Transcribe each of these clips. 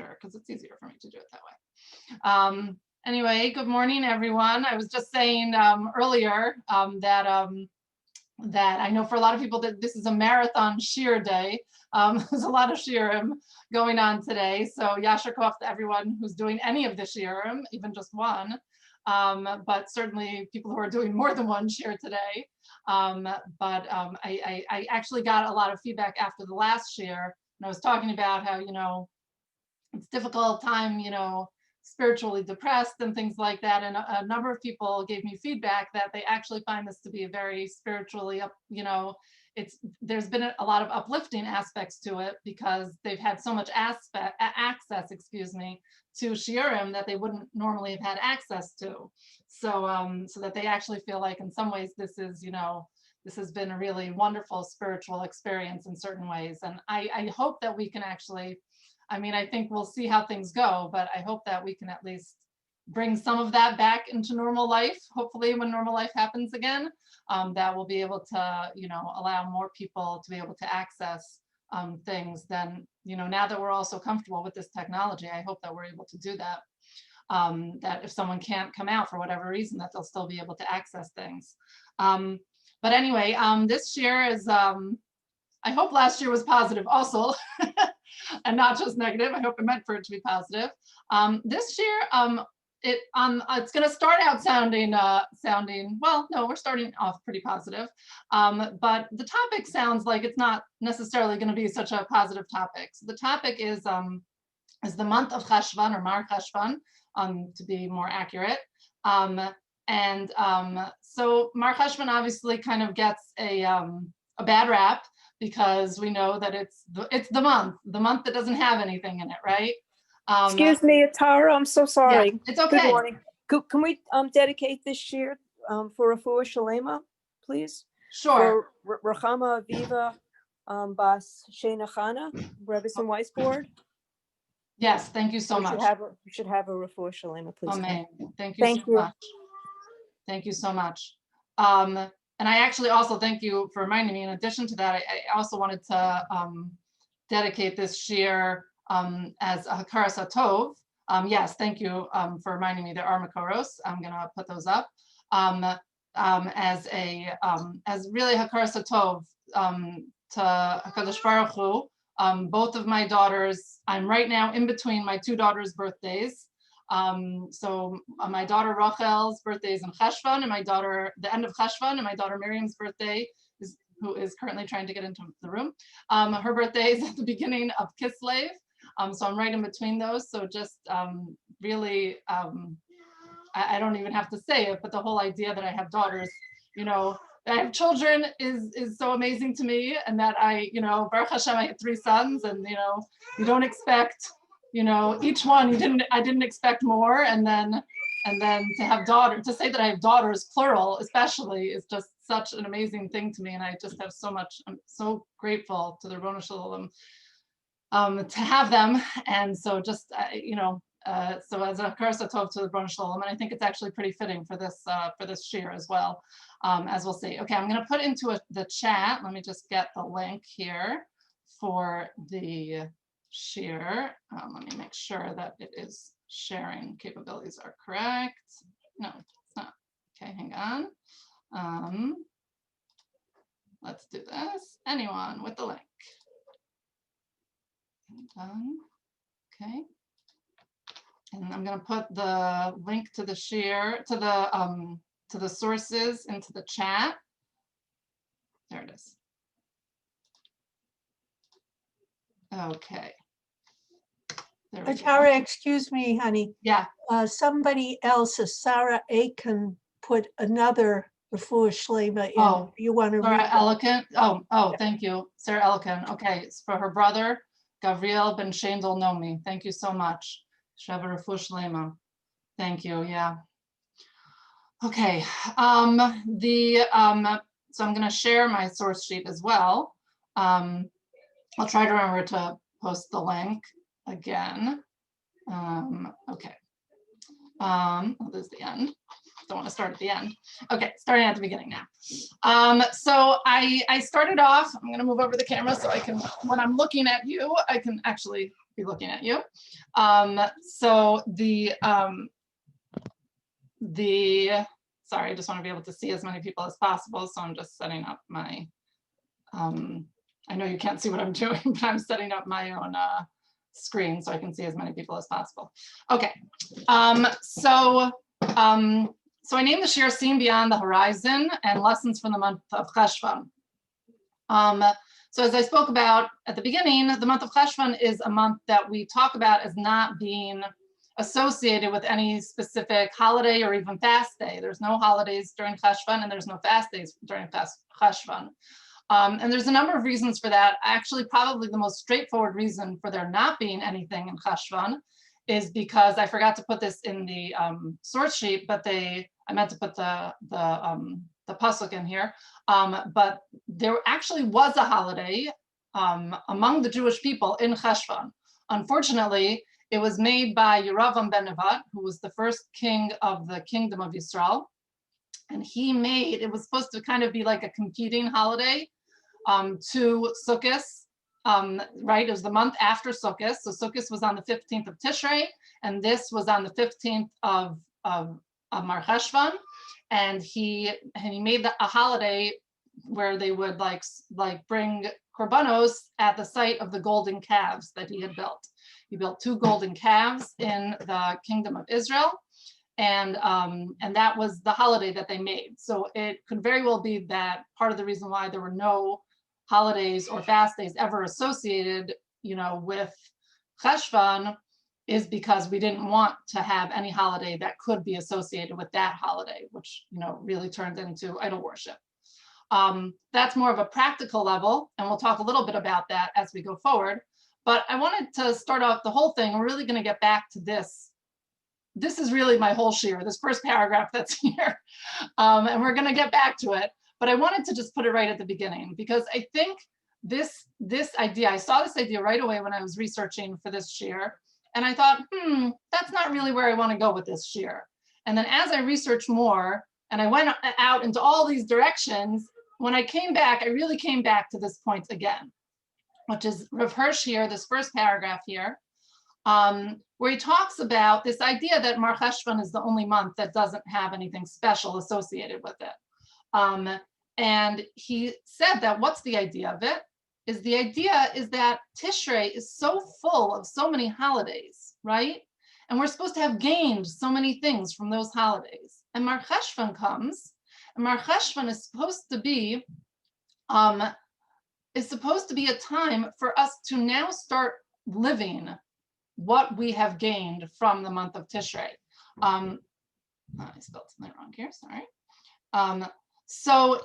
shiur because it's easier for me to do it that way. Anyway, good morning, everyone. I was just saying earlier that I know for a lot of people that this is a marathon shiur day. There's a lot of shiurim going on today. So yasher koach to everyone who's doing any of the shiurim, even just one. But certainly people who are doing more than one shiur today. I actually got a lot of feedback after the last shiur, and I was talking about how, you know, it's a difficult time, you know, spiritually depressed and things like that. And a number of people gave me feedback that they actually find this to be a very spiritually you know, there's been a lot of uplifting aspects to it because they've had so much access, excuse me, to shiurim that they wouldn't normally have had access to. So, so that they actually feel like in some ways this is, you know, this has been a really wonderful spiritual experience in certain ways. And I hope that we can actually, I mean, I think we'll see how things go, but I hope that we can at least bring some of that back into normal life. Hopefully when normal life happens again, that we'll be able to, you know, allow more people to be able to access things. Then, you know, now that we're all so comfortable with this technology, I hope that we're able to do that. That if someone can't come out for whatever reason, that they'll still be able to access things. But anyway, this year is, I hope last year was positive also. And not just negative. I hope it meant for it to be positive. This year, it's going to start out sounding well. No, we're starting off pretty positive, but the topic sounds like it's not necessarily going to be such a positive topic. So the topic is the month of Cheshvan, or Mar Cheshvan, to be more accurate. So Mar Cheshvan obviously kind of gets a bad rap, because we know that it's the month that doesn't have anything in it, right? Excuse me, Tara, I'm so sorry. Yeah, it's okay. Good morning. Can we dedicate this shiur for refuah shalema, please? Sure. For Rachama Aviva Bas Shena Chana, Rebbetzin Weisboard. Yes, thank you so much. You should have a refuah shalema, please. Amen. Thank you so much. Thank you so much. And I actually also thank you for reminding me. In addition to that, I also wanted to dedicate this shiur as a hakaras hatov. Yes, thank you for reminding me. There are makoros. I'm gonna put those up as really hakaras hatov to Hakadosh Baruch Hu. Both of my daughters, I'm right now in between my two daughters' birthdays. So my daughter Rachel's birthday is in Cheshvan, and the end of Cheshvan, and my daughter Miriam's birthday who is currently trying to get into the room. Her birthday is at the beginning of Kislev. So I'm right in between those. So just really, I don't even have to say it, but the whole idea that I have daughters, you know, that I have children is so amazing to me. And that you know, Baruch Hashem, I had 3 sons, and, you know, you don't expect, you know, each one, I didn't expect more. And then to have daughters, to say that I have daughters, plural, especially, is just such an amazing thing to me. And I just have so much, I'm so grateful to the Ribbono Shel Olam to have them. And so just, you know, so as a hakaras hatov to the Ribbono Shel Olam, and I think it's actually pretty fitting for this shiur as well, as we'll see. Okay, I'm gonna put into the chat, let me just get the link here for the shiur. Let me make sure that it is sharing capabilities are correct. No, it's not. Okay, hang on. Let's do this. Anyone with the link? Done. Okay. And I'm going to put the link to the shiur, to the sources into the chat. There it is. Okay. Tara, excuse me, honey. Yeah. Somebody else, Sarah Aiken, put another refuah shlema in. Oh, you want to Sarah read Elikin? Oh, yeah. Thank you. Sarah Elikin. Okay, it's for her brother, Gavriel Ben Shendel Nomi. Thank you so much. Sheva refuah shlema. Thank you. Yeah. Okay. So I'm going to share my source sheet as well. I'll try to remember to post the link again. Okay. Oh, this is the end. Don't want to start at the end. Okay, starting at the beginning now. So I started off, I'm going to move over the camera so I can, when I'm looking at you, I can actually be looking at you. So sorry, I just want to be able to see as many people as possible. So I'm just setting up my, I know you can't see what I'm doing, but I'm setting up my own screen so I can see as many people as possible. Okay, so I named the shiur Seen Beyond the Horizon and Lessons from the Month of Cheshvan. So as I spoke about at the beginning, the month of Cheshvan is a month that we talk about as not being associated with any specific holiday or even fast day. There's no holidays during Cheshvan and there's no fast days during Cheshvan. And there's a number of reasons for that. Actually, probably the most straightforward reason for there not being anything in Cheshvan is because I forgot to put this in the source sheet, but I meant to put the pasuk in here. But there actually was a holiday among the Jewish people in Cheshvan. Unfortunately, it was made by Yeravam ben Nevat, who was the first king of the kingdom of Israel. And it was supposed to kind of be like a competing holiday to Sukkot, right? It was the month after Sukkot. So Sukkot was on the 15th of Tishrei, and this was on the 15th of Mar Cheshvan. And he made a holiday where they would like bring korbanos at the site of the golden calves that he had built. He built 2 golden calves in the kingdom of Israel. And that was the holiday that they made. So it could very well be that part of the reason why there were no holidays or fast days ever associated, with Cheshvan is because we didn't want to have any holiday that could be associated with that holiday, which, really turned into idol worship. That's more of a practical level, and we'll talk a little bit about that as we go forward. But I wanted to start off the whole thing. We're really going to get back to this. This is really my whole shiur, this first paragraph that's here. And we're going to get back to it. But I wanted to just put it right at the beginning, because I think this idea, I saw this idea right away when I was researching for this shiur. And I thought, that's not really where I want to go with this shiur. And then as I researched more, and I went out into all these directions, when I came back, I really came back to this point again, which is Rav Hirsch here, this first paragraph here, where he talks about this idea that Mar Cheshvan is the only month that doesn't have anything special associated with it. And he said that what's the idea of it? The idea is that Tishrei is so full of so many holidays, right? And we're supposed to have gained so many things from those holidays. And Mar Cheshvan comes, and Mar Cheshvan is supposed to be a time for us to now start living what we have gained from the month of Tishrei. I spelled something wrong here, sorry. So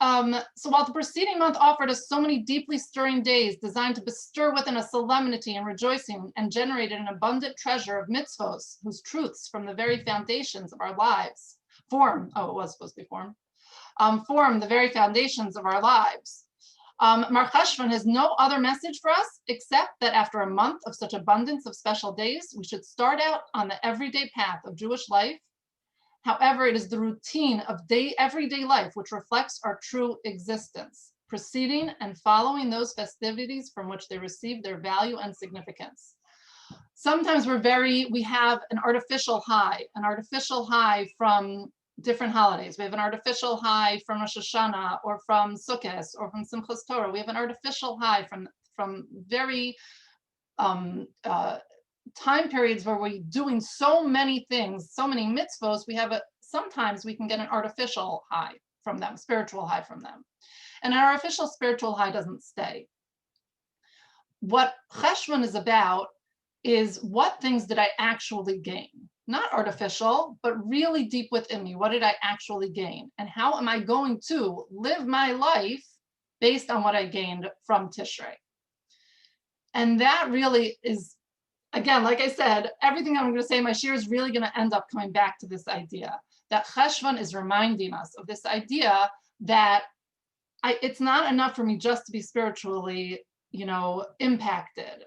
while the preceding month offered us so many deeply stirring days designed to bestir within us solemnity and rejoicing and generated an abundant treasure of mitzvos whose truths from the very foundations of our lives form the very foundations of our lives. Mar Cheshvan has no other message for us except that after a month of such abundance of special days, we should start out on the everyday path of Jewish life. However, it is the routine of everyday life which reflects our true existence, preceding and following those festivities from which they receive their value and significance. Sometimes we have an artificial high from different holidays. We have an artificial high from Rosh Hashanah or from Sukkot or from Simchas Torah. We have an artificial high from very time periods where we're doing so many things, so many mitzvos. Sometimes we can get an artificial high from them, spiritual high from them. And an artificial spiritual high doesn't stay. What Cheshvan is about is what things did I actually gain? Not artificial, but really deep within me. What did I actually gain? And how am I going to live my life based on what I gained from Tishrei? And that really is, again, like I said, everything I'm going to say in my shiur is really going to end up coming back to this idea that Cheshvan is reminding us of this idea that it's not enough for me just to be spiritually, impacted.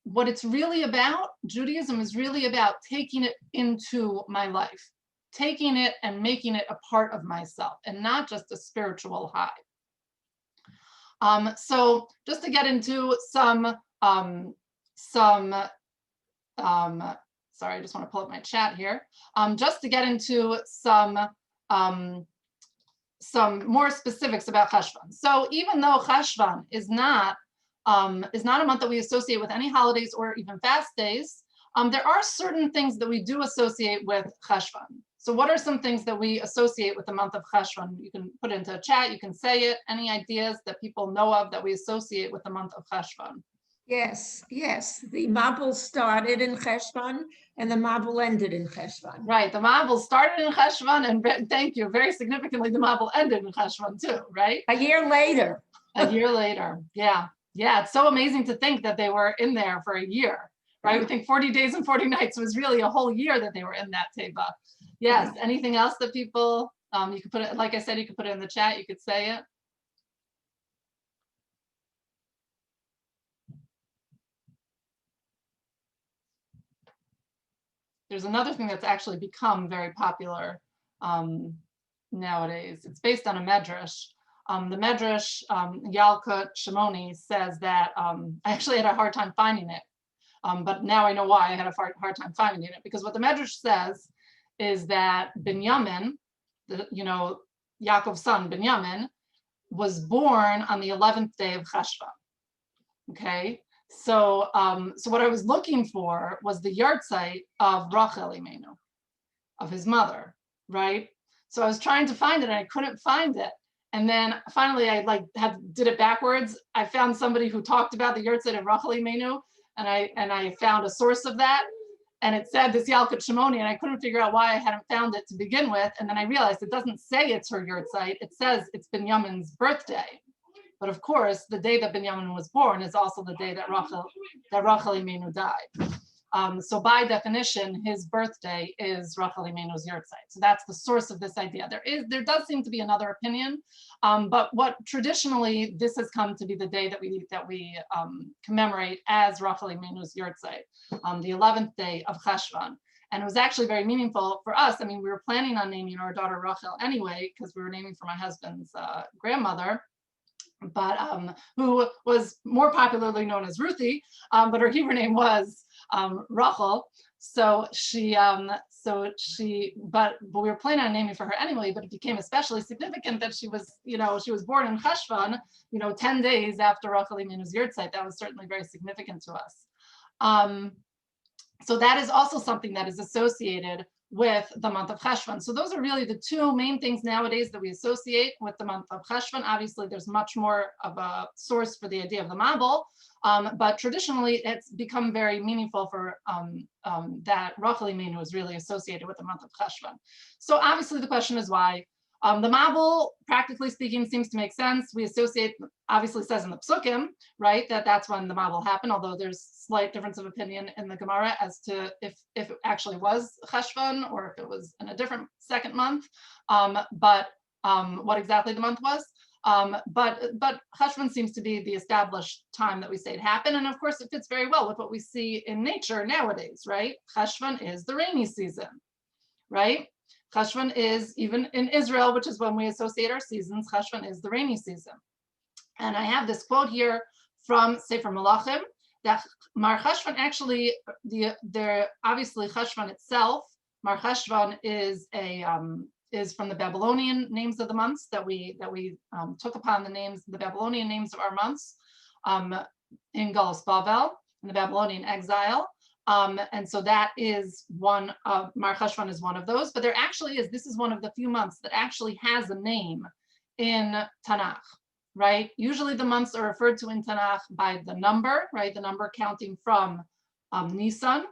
What it's really about, Judaism is really about taking it into my life, taking it and making it a part of myself and not just a spiritual high. So just to get into some sorry, I just want to pull up my chat here, just to get into some more specifics about Cheshvan. So even though Cheshvan is not a month that we associate with any holidays or even fast days, there are certain things that we do associate with Cheshvan. So what are some things that we associate with the month of Cheshvan? You can put it into a chat, you can say it, any ideas that people know of that we associate with the month of Cheshvan? Yes, the Mabul started in Cheshvan and the Mabul ended in Cheshvan. Right, the Mabul started in Cheshvan, and thank you, very significantly, the Mabul ended in Cheshvan too, right? A year later. A year later, yeah. Yeah, it's so amazing to think that they were in there for a year, right? We think 40 days and 40 nights was really a whole year that they were in that teva. Yes, anything else that people, you could put it, like I said, you could put it in the chat, you could say it. There's another thing that's actually become very popular nowadays. It's based on a medrash. The medrash, Yalkut Shimoni, says that, I actually had a hard time finding it, but now I know why I had a hard time finding it, because what the medrash says is that Binyamin, Yaakov's son Binyamin, was born on the 11th day of Cheshvan. Okay, so what I was looking for was the yahrzeit of Rachel Imenu, of his mother, right? So I was trying to find it and I couldn't find it. And then finally I did it backwards. I found somebody who talked about the yahrzeit of Rachel Imenu, and I found a source of that. And it said this Yalkut Shimoni, and I couldn't figure out why I hadn't found it to begin with. And then I realized it doesn't say it's her yahrzeit. It says it's Binyamin's birthday. But of course, the day that Binyamin was born is also the day that Rachel Imenu died. So by definition, his birthday is Rachel Imenu's yahrzeit. So that's the source of this idea. There does seem to be another opinion, but what traditionally this has come to be the day that we commemorate as Rachel Imenu's yahrzeit, the 11th day of Cheshvan. And it was actually very meaningful for us. I mean, we were planning on naming our daughter Rachel anyway, because we were naming for my husband's grandmother, but who was more popularly known as Ruthie, but her Hebrew name was Rachel. So but we were planning on naming for her anyway, but it became especially significant that she was born in Cheshvan, 10 days after Rachel Imenu's yahrzeit. That was certainly very significant to us. So that is also something that is associated with the month of Cheshvan. So those are really the two main things nowadays that we associate with the month of Cheshvan. Obviously, there's much more of a source for the idea of the Mabul, but traditionally it's become very meaningful for that Rachel Imenu is really associated with the month of Cheshvan. So obviously the question is why. The Mabul, practically speaking, seems to make sense. We associate, obviously says in the Psukim, right, that's when the Mabul happened, although there's slight difference of opinion in the Gemara as to if it actually was Cheshvan or if it was in a different second month, but what exactly the month was. But Cheshvan seems to be the established time that we say it happened. And of course, it fits very well with what we see in nature nowadays, right? Cheshvan is the rainy season, right? Cheshvan is, even in Israel, which is when we associate our seasons, Cheshvan is the rainy season. And I have this quote here from Sefer Melachim, that Mar Cheshvan actually, obviously Cheshvan itself, Mar Cheshvan is from the Babylonian names of the months that we took upon the Babylonian names of our months in Galus Bavel, in the Babylonian exile. And so that is one of, Mar Cheshvan is one of those, but there actually is, this is one of the few months that actually has a name in Tanakh, right? Usually the months are referred to in Tanakh by the number, right? The number counting from Nisan,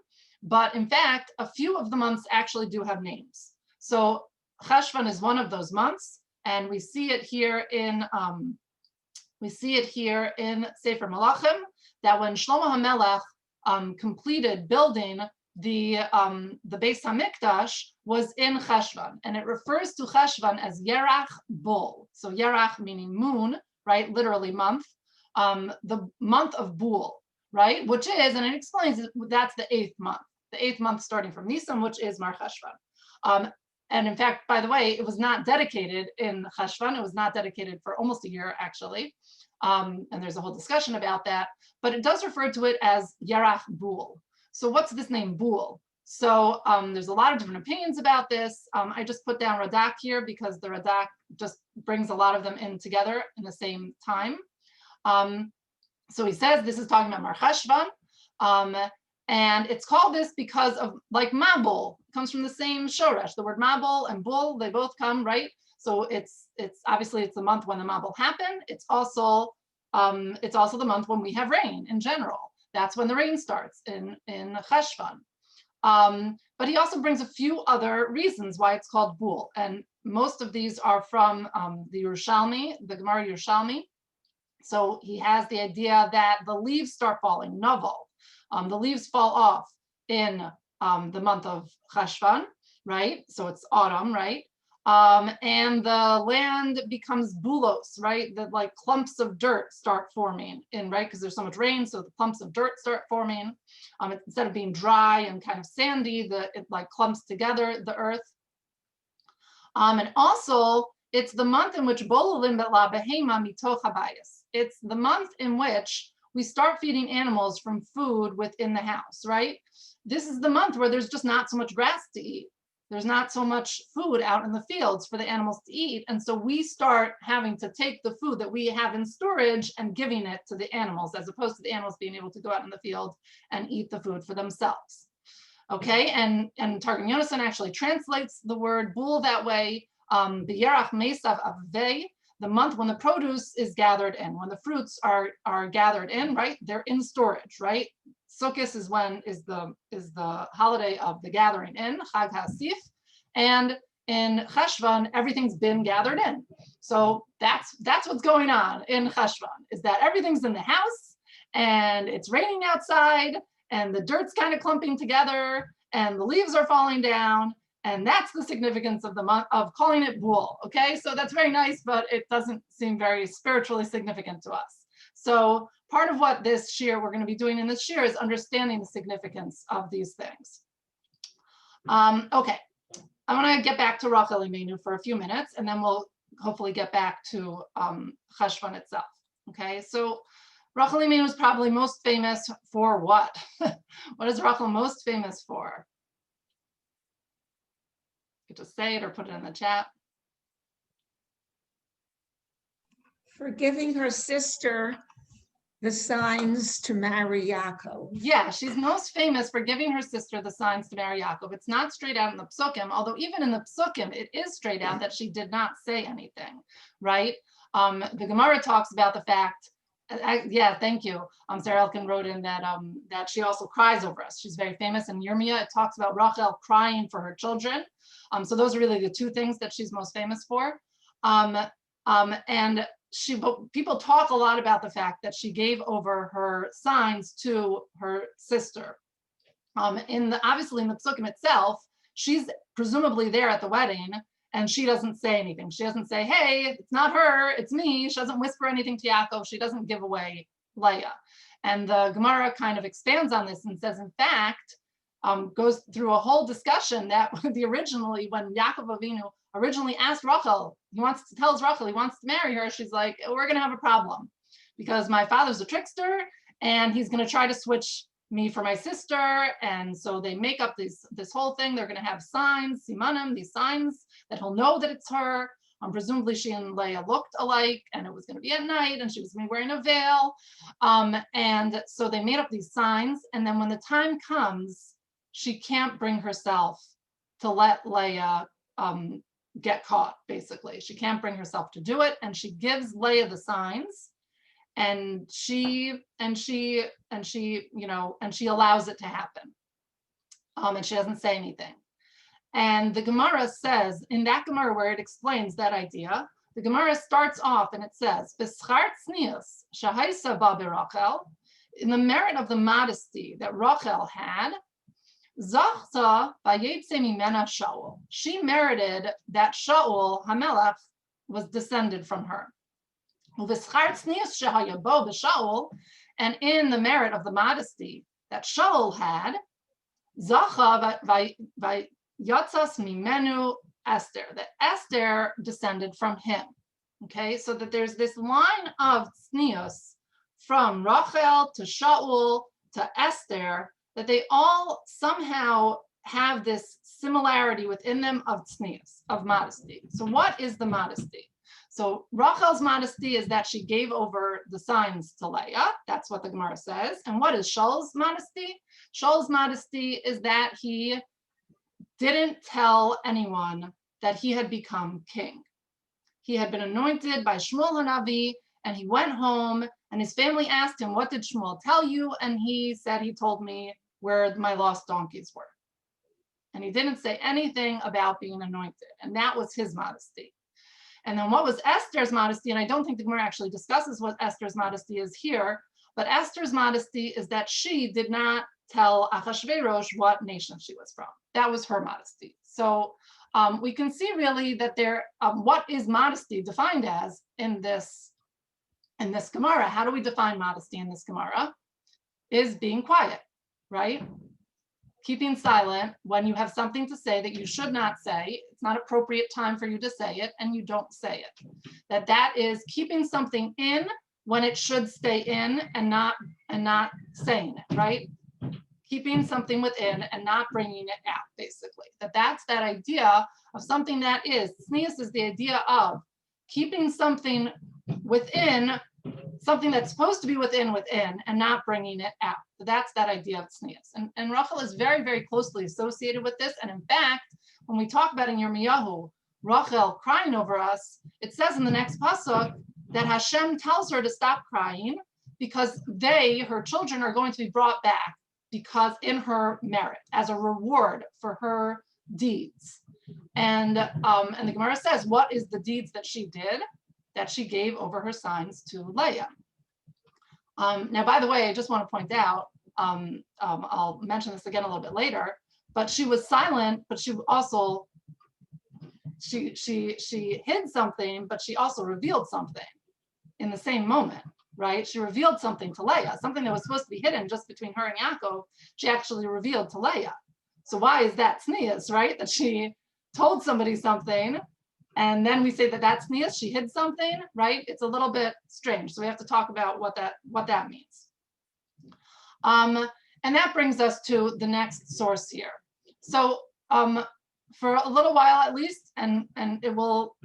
but in fact, a few of the months actually do have names. So Cheshvan is one of those months, and we see it here in Sefer Melachim, that when Shlomo HaMelech completed building the Beis Hamikdash was in Cheshvan, and it refers to Cheshvan as Yerach Bul. So Yerach meaning moon, right? Literally month. The month of Bul, right? Which is, and it explains that's the 8th month. The 8th month starting from Nisan, which is Mar Cheshvan. And in fact, by the way, it was not dedicated in Cheshvan. It was not dedicated for almost a year, actually. And there's a whole discussion about that, but it does refer to it as Yerach Bul. So what's this name Bul? So there's a lot of different opinions about this. I just put down Radak here because the Radak just brings a lot of them in together in the same time. So he says this is talking about Mar Cheshvan, and it's called this because of like Mabul, comes from the same shoresh. The word Mabul and Bul, they both come, right? So it's obviously it's the month when the Mabul happened. It's also the month when we have rain in general. That's when the rain starts in Cheshvan. But he also brings a few other reasons why it's called Bul, and most of these are from the Yerushalmi, the Gemara Yerushalmi. So he has the idea that the leaves start falling, novel. The leaves fall off in the month of Cheshvan, right? So it's autumn, right? And the land becomes bulos, right? The like clumps of dirt start forming in, right? Because there's so much rain, so the clumps of dirt start forming. Instead of being dry and kind of sandy, it like clumps together, the earth. And also, it's the month in which bololim la behema mitoch habayis. It's the month in which we start feeding animals from food within the house, right? This is the month where there's just not so much grass to eat. There's not so much food out in the fields for the animals to eat. And so we start having to take the food that we have in storage and giving it to the animals, as opposed to the animals being able to go out in the field and eat the food for themselves. Okay, and Targum Yonasan actually translates the word bul that way. The Yerach Mesav Avvei, the month when the produce is gathered in, when the fruits are gathered in, right? They're in storage, right? Sukkot is the holiday of the gathering in, Chag HaSif, and in Cheshvan everything's been gathered in. So that's what's going on in Cheshvan, is that everything's in the house and it's raining outside and the dirt's kind of clumping together and the leaves are falling down. And that's the significance of the month of calling it Bul. Okay, so that's very nice, but it doesn't seem very spiritually significant to us. So part of what this shiur we're going to be doing in this shiur is understanding the significance of these things. Okay, I want to get back to Rachel Imenu for a few minutes, and then we'll hopefully get back to Cheshvan itself. Okay, so Rachel Imenu is probably most famous for what? What is Rachel most famous for? Just say it or put it in the chat. For giving her sister the signs to marry Yaakov. Yeah, she's most famous for giving her sister the signs to marry Yaakov. It's not straight out in the Psukim, although even in the Psukim, it is straight out that she did not say anything, right? The Gemara talks about the fact, yeah, thank you. Sarah Elkin wrote in that that she also cries over us. She's very famous in Yirmiyah. It talks about Rachel crying for her children. So those are really the two things that she's most famous for. And people talk a lot about the fact that she gave over her signs to her sister. Obviously in the Psukim itself, she's presumably there at the wedding, and she doesn't say anything. She doesn't say, hey, it's not her, it's me. She doesn't whisper anything to Yaakov. She doesn't give away Leah. And the Gemara kind of expands on this and says, in fact, goes through a whole discussion that when Yaakov Avinu originally asked Rachel, tells Rachel he wants to marry her, she's like, we're going to have a problem because my father's a trickster and he's going to try to switch me for my sister. And so they make up this whole thing. They're going to have signs, simanim, these signs that he'll know that it's her. Presumably she and Leah looked alike, and it was going to be at night, and she was going to be wearing a veil. And so they made up these signs. And then when the time comes, she can't bring herself to let Leah get caught, basically. She can't bring herself to do it. And she gives Leah the signs, and she allows it to happen. And she doesn't say anything. And the Gemara says, in that Gemara where it explains that idea, the Gemara starts off and it says, in the merit of the modesty that Rachel had, she merited that Shaul Hamelach was descended from her. And in the merit of the modesty that Shaul had, Yatzas Mimenu Esther, that Esther descended from him. Okay, so that there's this line of tznius from Rachel to Shaul to Esther, that they all somehow have this similarity within them of tznius, of modesty. So what is the modesty? So Rachel's modesty is that she gave over the signs to Leah. That's what the Gemara says. And what is Shaul's modesty? Shaul's modesty is that he didn't tell anyone that he had become king. He had been anointed by Shmuel Hanavi, and he went home, and his family asked him, what did Shmuel tell you? And he said, he told me where my lost donkeys were. And he didn't say anything about being anointed. And that was his modesty. And then what was Esther's modesty? And I don't think the Gemara actually discusses what Esther's modesty is here, but Esther's modesty is that she did not tell Achashverosh what nation she was from. That was her modesty. So we can see really that there, what is modesty defined as in this Gemara? How do we define modesty in this Gemara? Is being quiet, right? Keeping silent when you have something to say that you should not say. It's not appropriate time for you to say it, and you don't say it. That is keeping something in when it should stay in and not saying it, right? Keeping something within and not bringing it out, basically. That's that idea of something that is. Tznius is the idea of keeping something within, something that's supposed to be within and not bringing it out. So that's that idea of tznius. And Rachel is very, very closely associated with this. And in fact, when we talk about in Yirmiyahu, Rachel crying over us, it says in the next pasuk that Hashem tells her to stop crying because her children are going to be brought back because in her merit, as a reward for her deeds. And the Gemara says, what is the deeds that she did? That she gave over her signs to Leah. Now, by the way, I just want to point out, I'll mention this again a little bit later, but she was silent, but she also, she hid something, but she also revealed something in the same moment, right? She revealed something to Leah, something that was supposed to be hidden just between her and Yaakov, she actually revealed to Leah. So why is that tznius, right? That she told somebody something, and then we say that that's tznius, she hid something, right? It's a little bit strange. So we have to talk about what that means. And that brings us to the next source here. So for a little while at least, and it'll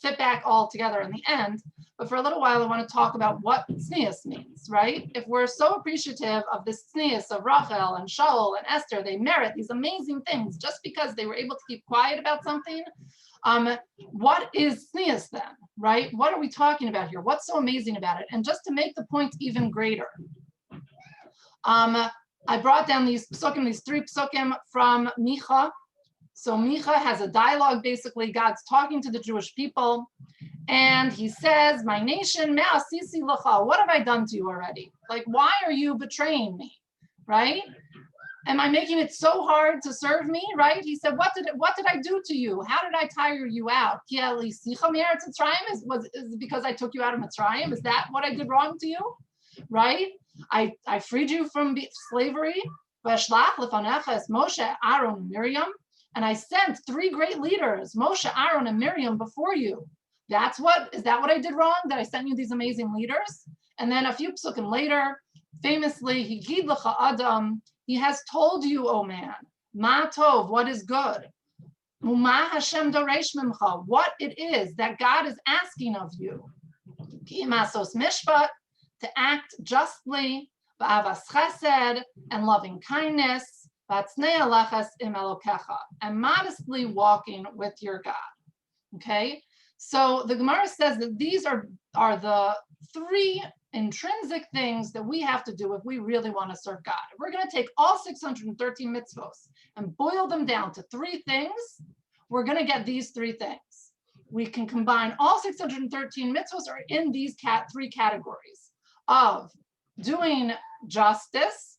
fit back all together in the end, but for a little while I want to talk about what tznius means, right? If we're so appreciative of this tznius of Rachel and Shaul and Esther, they merit these amazing things just because they were able to keep quiet about something. What is tznius then, right? What are we talking about here? What's so amazing about it? And just to make the point even greater, I brought down these psukim, these 3 psukim from Micha. So Micha has a dialogue, basically, God's talking to the Jewish people, and he says, my nation, me'asisi lacha, what have I done to you already? Like, why are you betraying me, right? Am I making it so hard to serve me, right? He said, what did I do to you? How did I tire you out? Is it because I took you out of Mitzrayim? Is that what I did wrong to you, right? I freed you from slavery. Moshe, Aaron, Miriam. And I sent 3 great leaders, Moshe, Aaron, and Miriam, before you. Is that what I did wrong? That I sent you these amazing leaders? And then a few psukim later, famously, Higid l'cha Adam, he has told you, O man, ma tov, what is good? Uma Hashem doresh mimcha, what it is that God is asking of you. Ki masos mishpat, to act justly, v'avas chesed, and loving kindness, and modestly walking with your God. Okay, so the Gemara says that these are the 3 intrinsic things that we have to do if we really want to serve God. If we're going to take all 613 mitzvos and boil them down to 3 things, we're going to get these 3 things. We can combine all 613 mitzvos are in these 3 categories of doing justice,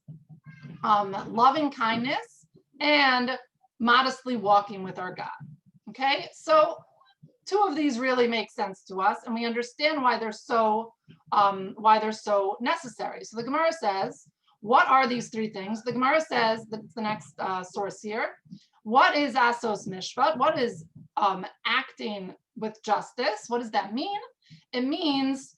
loving kindness, and modestly walking with our God. Okay, so 2 of these really make sense to us, and we understand why they're so necessary. So the Gemara says, what are these 3 things? The Gemara says, that's the next source here. What is asos mishpat? What is acting with justice. What does that mean? It means,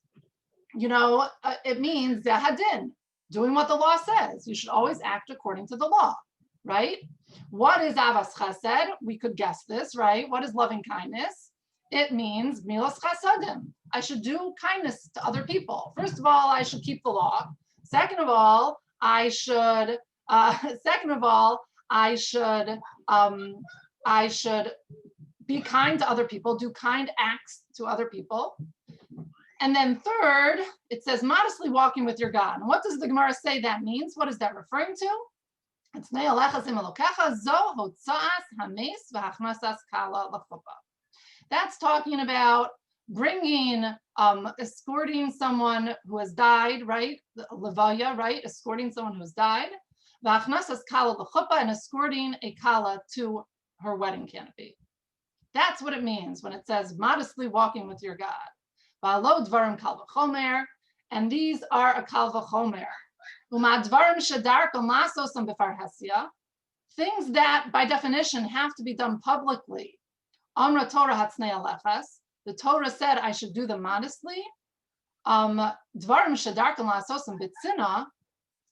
it means hadin, doing what the law says. You should always act according to the law, right? What is avas chesed? We could guess this, right? What is loving kindness? It means milas chasadim. I should do kindness to other people. First of all, I should keep the law. Second of all, I should be kind to other people, do kind acts to other people. And then third, it says modestly walking with your God. And what does the Gemara say that means? What is that referring to? It's that's talking about bringing, escorting someone who has died, right? Levaya, right? Escorting someone who has died. And escorting a kala to her wedding canopy. That's what it means when it says modestly walking with your God. And these are a kal v'chomer. Things that by definition have to be done publicly. Amra Torah hatznei alechas. The Torah said I should do them modestly.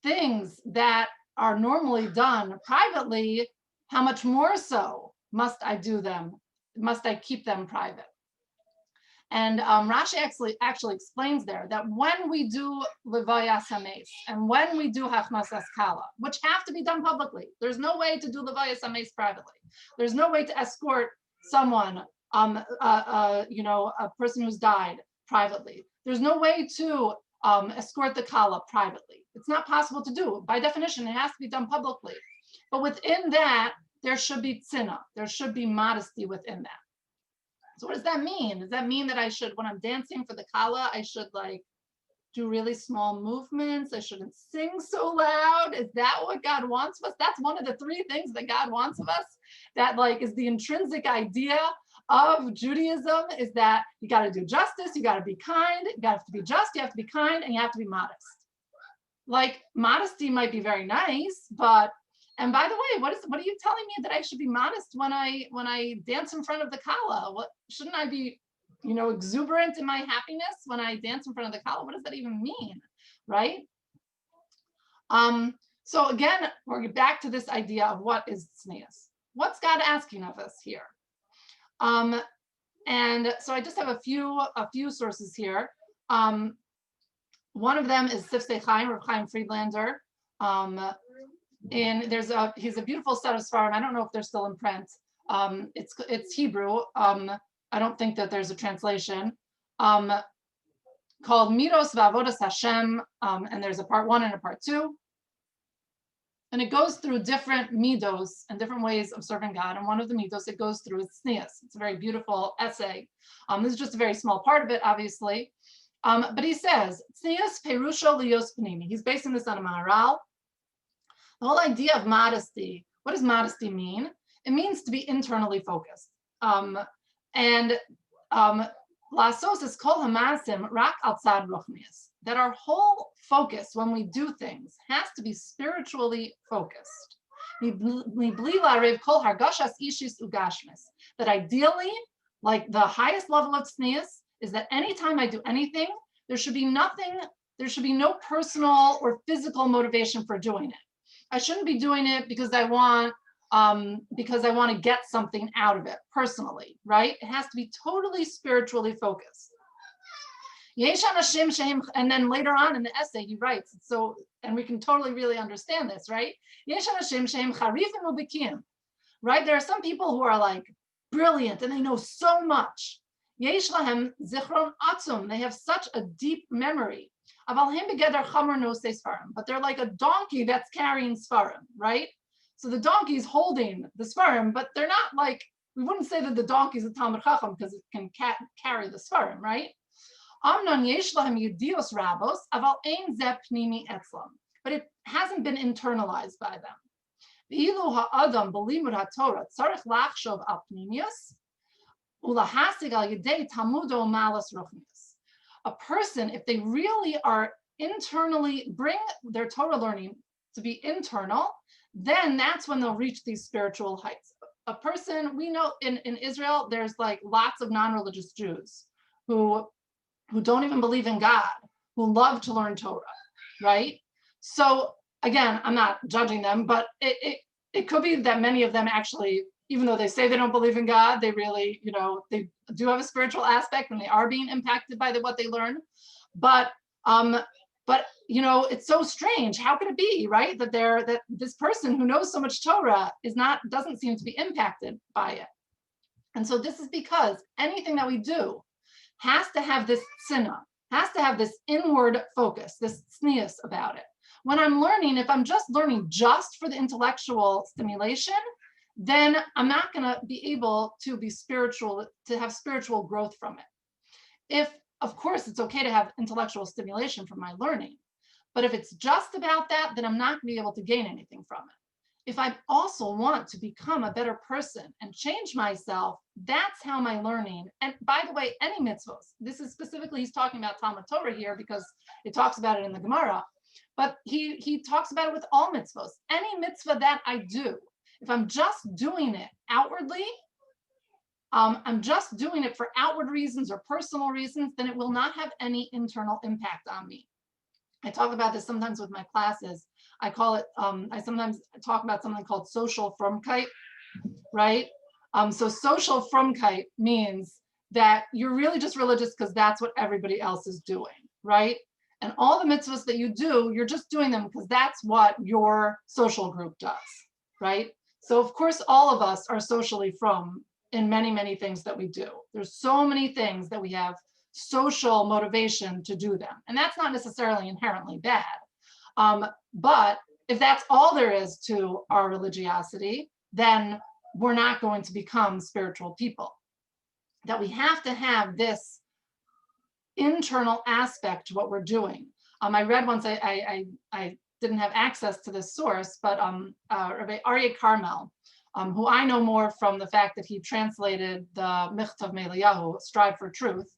Things that are normally done privately, how much more so must I do them? Must I keep them private? And Rashi actually explains there that when we do levayas hameis and when we do hachmasas kala, which have to be done publicly, there's no way to do levayas hameis privately. There's no way to escort someone, a person who's died privately. There's no way to escort the kala privately. It's not possible to do. By definition, it has to be done publicly. But within that, there should be tzina. There should be modesty within that. So what does that mean? Does that mean that I should, when I'm dancing for the kala, I should like do really small movements? I shouldn't sing so loud? Is that what God wants of us? That's one of the three things that God wants of us. That like is the intrinsic idea of Judaism, is that you got to do justice, you got to be kind, you have to be just, you have to be kind, and you have to be modest. Like modesty might be very nice, but and by the way, what are you telling me that I should be modest when I dance in front of the kala? What shouldn't I be, exuberant in my happiness when I dance in front of the kala? What does that even mean, right? So again, we're back to this idea of what is tznius. What's God asking of us here? And so I just have a few sources here. One of them is Sifsei Chaim, Reb Chaim Friedlander. And he's a beautiful set of svarim. I don't know if they're still in print. It's Hebrew. I don't think that there's a translation. Called Midos V'Avodas Hashem, and there's a part 1 and a part 2. And it goes through different midos and different ways of serving God. And one of the midos it goes through is tznius. It's a very beautiful essay. This is just a very small part of it, obviously. But he says, tznius perusho lios pnimi. He's basing this on a Maharal. The whole idea of modesty, what does modesty mean? It means to be internally focused. Lasos is kol hamasim rak altzad ruchnius. That our whole focus when we do things has to be spiritually focused. That ideally, like the highest level of tznius is that anytime I do anything, there should be no personal or physical motivation for doing it. I shouldn't be doing it because I want to get something out of it personally, right? It has to be totally spiritually focused. And then later on in the essay, he writes, and we can totally really understand this, right? Right? There are some people who are like brilliant and they know so much. They have such a deep memory. But they're like a donkey that's carrying svarim, right? So the donkey's holding the svarim, but they're not like, we wouldn't say that the donkey's a Talmud Chacham because it can carry the svarim, right? But it hasn't been internalized by them. A person, if they really are internally bring their Torah learning to be internal, then that's when they'll reach these spiritual heights. a person, we know in Israel, there's like lots of non-religious Jews who don't even believe in God, who love to learn Torah, right? So again, I'm not judging them, but it could be that many of them actually, even though they say they don't believe in God, they really, they do have a spiritual aspect and they are being impacted by what they learn. But it's so strange. How could it be, right? That this person who knows so much Torah doesn't seem to be impacted by it. And so this is because anything that we do has to have this tzina, has to have this inward focus, this tznius about it. When I'm learning, if I'm just learning just for the intellectual stimulation, then I'm not going to be able to be spiritual, to have spiritual growth from it. Of course, it's okay to have intellectual stimulation from my learning, but if it's just about that, then I'm not going to be able to gain anything from it. If I also want to become a better person and change myself, that's how my learning, and by the way, any mitzvahs, this is specifically, he's talking about Talmud Torah here because it talks about it in the Gemara, but he talks about it with all mitzvahs. Any mitzvah that I do, if I'm just doing it outwardly, I'm just doing it for outward reasons or personal reasons, then it will not have any internal impact on me. I talk about this sometimes with my classes. I call it, I sometimes talk about something called social frumkeit, right? So social frumkeit means that you're really just religious because that's what everybody else is doing, right? And all the mitzvahs that you do, you're just doing them because that's what your social group does, right? So of course, all of us are socially frum in many, many things that we do. There's so many things that we have social motivation to do them. And that's not necessarily inherently bad. But if that's all there is to our religiosity, then we're not going to become spiritual people. That we have to have this internal aspect to what we're doing. I read once, I didn't have access to this source, but Rabbi Aryeh Carmel, who I know more from the fact that he translated the Michtav Meliyahu, Strive for Truth.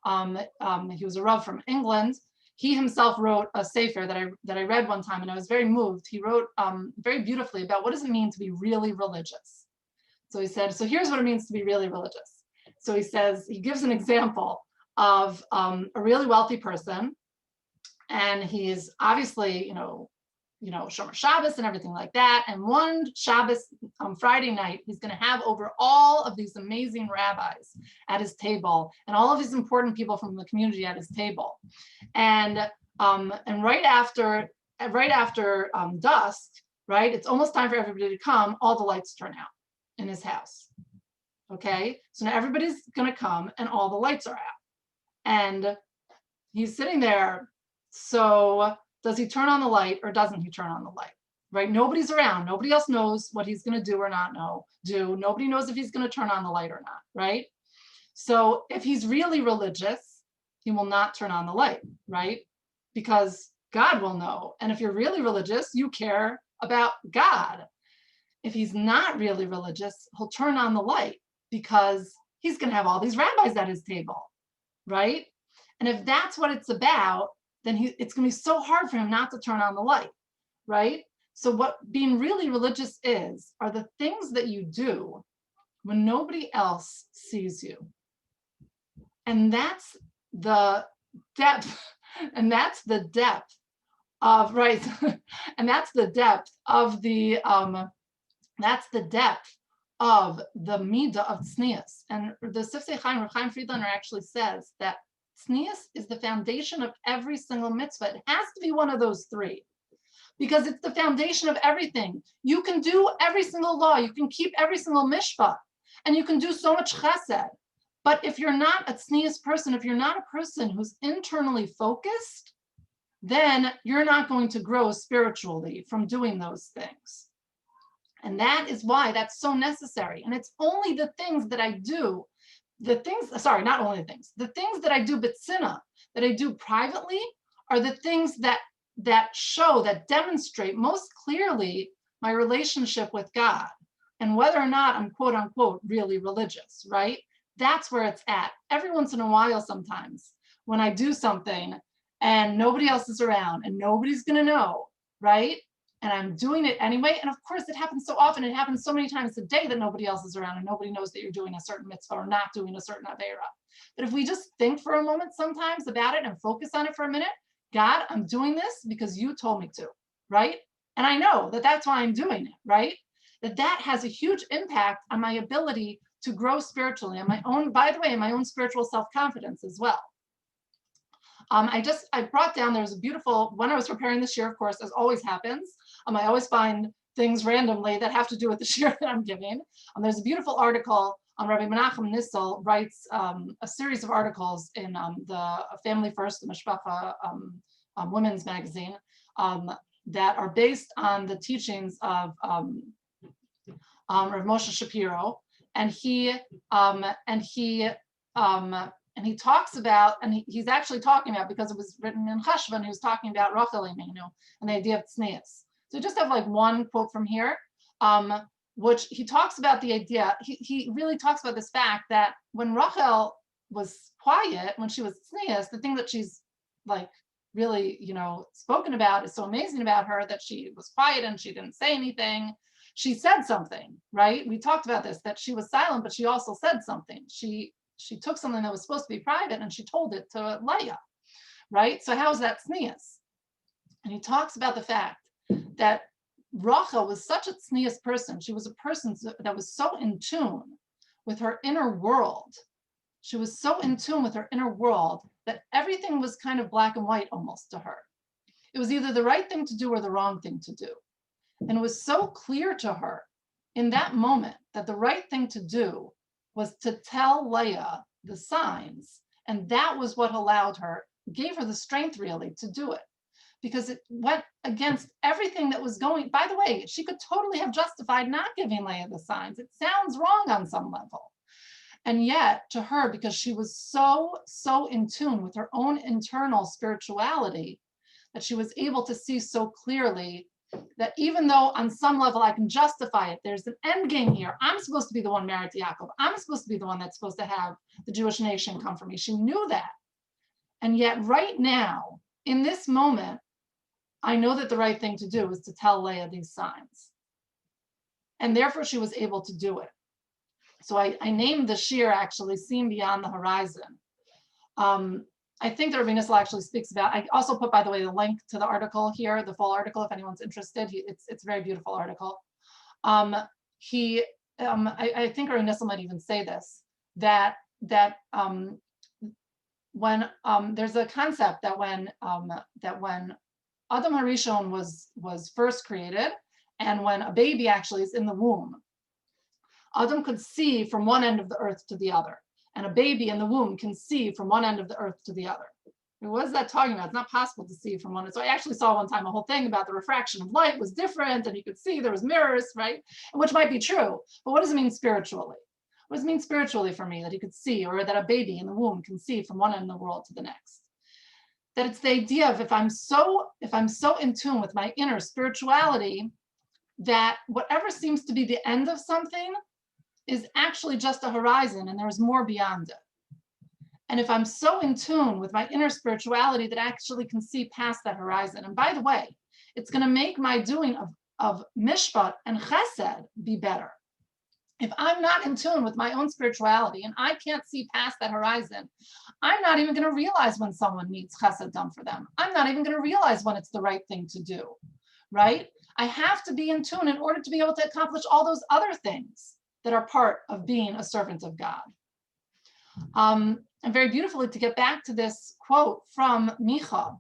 He was a Rav from England. He himself wrote a sefer that I read one time, and I was very moved. He wrote very beautifully about what does it mean to be really religious. So he said, so here's what it means to be really religious. So he says, he gives an example of a really wealthy person, and he's obviously, Shomer Shabbos and everything like that. And one Shabbos Friday night, he's going to have over all of these amazing rabbis at his table and all of these important people from the community at his table. And right after dusk, right, it's almost time for everybody to come. All the lights turn out in his house. Okay, so now everybody's going to come and all the lights are out. And he's sitting there. So does he turn on the light or doesn't he turn on the light, right? Nobody's around. Nobody else knows what he's going to do or not do. Nobody knows if he's going to turn on the light or not, right? So if he's really religious, he will not turn on the light, right? Because God will know. And if you're really religious, you care about God. If he's not really religious, he'll turn on the light because he's going to have all these rabbis at his table, right? And if that's what it's about, then it's going to be so hard for him not to turn on the light, right? So what being really religious are the things that you do when nobody else sees you. And that's the depth, and that's the depth of, right? And that's the depth of the midah of tznius. And the Sifsei Chaim, Reb Chaim Friedlander actually says that tznius is the foundation of every single mitzvah. It has to be one of those three because it's the foundation of everything. You can do every single law, you can keep every single mishpah, and you can do so much chesed. But if you're not a tznius person, if you're not a person who's internally focused, then you're not going to grow spiritually from doing those things. And that is why that's so necessary. And it's only the things that I do, not only the things that I do b'tzina, that I do privately, are the things that demonstrate most clearly my relationship with God and whether or not I'm quote unquote really religious, right? That's where it's at. Every once in a while, sometimes when I do something and nobody else is around and nobody's gonna know, right? and I'm doing it anyway. And of course, it happens so often. It happens so many times a day that nobody else is around and nobody knows that you're doing a certain mitzvah or not doing a certain avera. But if we just think for a moment sometimes about it and focus on it for a minute, God, I'm doing this because you told me to, right? And I know that that's why I'm doing it, right? That has a huge impact on my ability to grow spiritually, on my own, by the way, in my own spiritual self-confidence as well. I brought down, there was a beautiful, when I was preparing this shiur, of course, as always happens, I always find things randomly that have to do with the shiur that I'm giving. There's a beautiful article on Rabbi Menachem Nissel writes a series of articles in the Family First, the Mishpacha women's magazine, that are based on the teachings of Rav Moshe Shapiro, and he talks about, and he's actually talking about, because it was written in Cheshvan, he was talking about Rachel Imeinu and the idea of tznius. So just have like one quote from here, which he talks about the idea, he really talks about this fact that when Rachel was quiet, when she was tznius, the thing that she's like really, spoken about is so amazing about her, that she was quiet and she didn't say anything. She said something, right? We talked about this, that she was silent, but she also said something. She took something that was supposed to be private and she told it to Leah, right? So how is that tznius? And he talks about the fact that Rachel was such a tznius person. She was a person that was so in tune with her inner world. She was so in tune with her inner world that everything was kind of black and white almost to her. It was either the right thing to do or the wrong thing to do. And it was so clear to her in that moment that the right thing to do was to tell Leah the signs. And that was what allowed her, gave her the strength really to do it. Because it went against everything that was going, by the way, she could totally have justified not giving Leah the signs. It sounds wrong on some level. And yet to her, because she was so in tune with her own internal spirituality, that she was able to see so clearly that even though on some level I can justify it, there's an end game here. I'm supposed to be the one married to Yaakov. I'm supposed to be the one that's supposed to have the Jewish nation come for me. She knew that. And yet right now, in this moment, I know that the right thing to do is to tell Leah these signs. And therefore she was able to do it. So I named the shiur actually Seen Beyond the Horizon. I think the Rabbi Nissel actually speaks about, I also put, by the way, the link to the article here, the full article, if anyone's interested. It's a very beautiful article. I think Rabbi Nissel might even say this, that when there's a concept that when Adam Harishon was first created, and when a baby actually is in the womb, Adam could see from one end of the earth to the other, and a baby in the womb can see from one end of the earth to the other. What is that talking about? It's not possible to see from one. So I actually saw one time a whole thing about the refraction of light was different, and you could see there was mirrors, right? Which might be true, but what does it mean spiritually? What does it mean spiritually for me that he could see, or that a baby in the womb can see from one end of the world to the next? That it's the idea of if I'm so in tune with my inner spirituality, that whatever seems to be the end of something is actually just a horizon, and there's more beyond it. And if I'm so in tune with my inner spirituality that I actually can see past that horizon, and by the way, it's going to make my doing of mishpat and chesed be better. If I'm not in tune with my own spirituality and I can't see past that horizon, I'm not even going to realize when someone needs chesed done for them. I'm not even going to realize when it's the right thing to do, right? I have to be in tune in order to be able to accomplish all those other things that are part of being a servant of God. And very beautifully, to get back to this quote from Micha,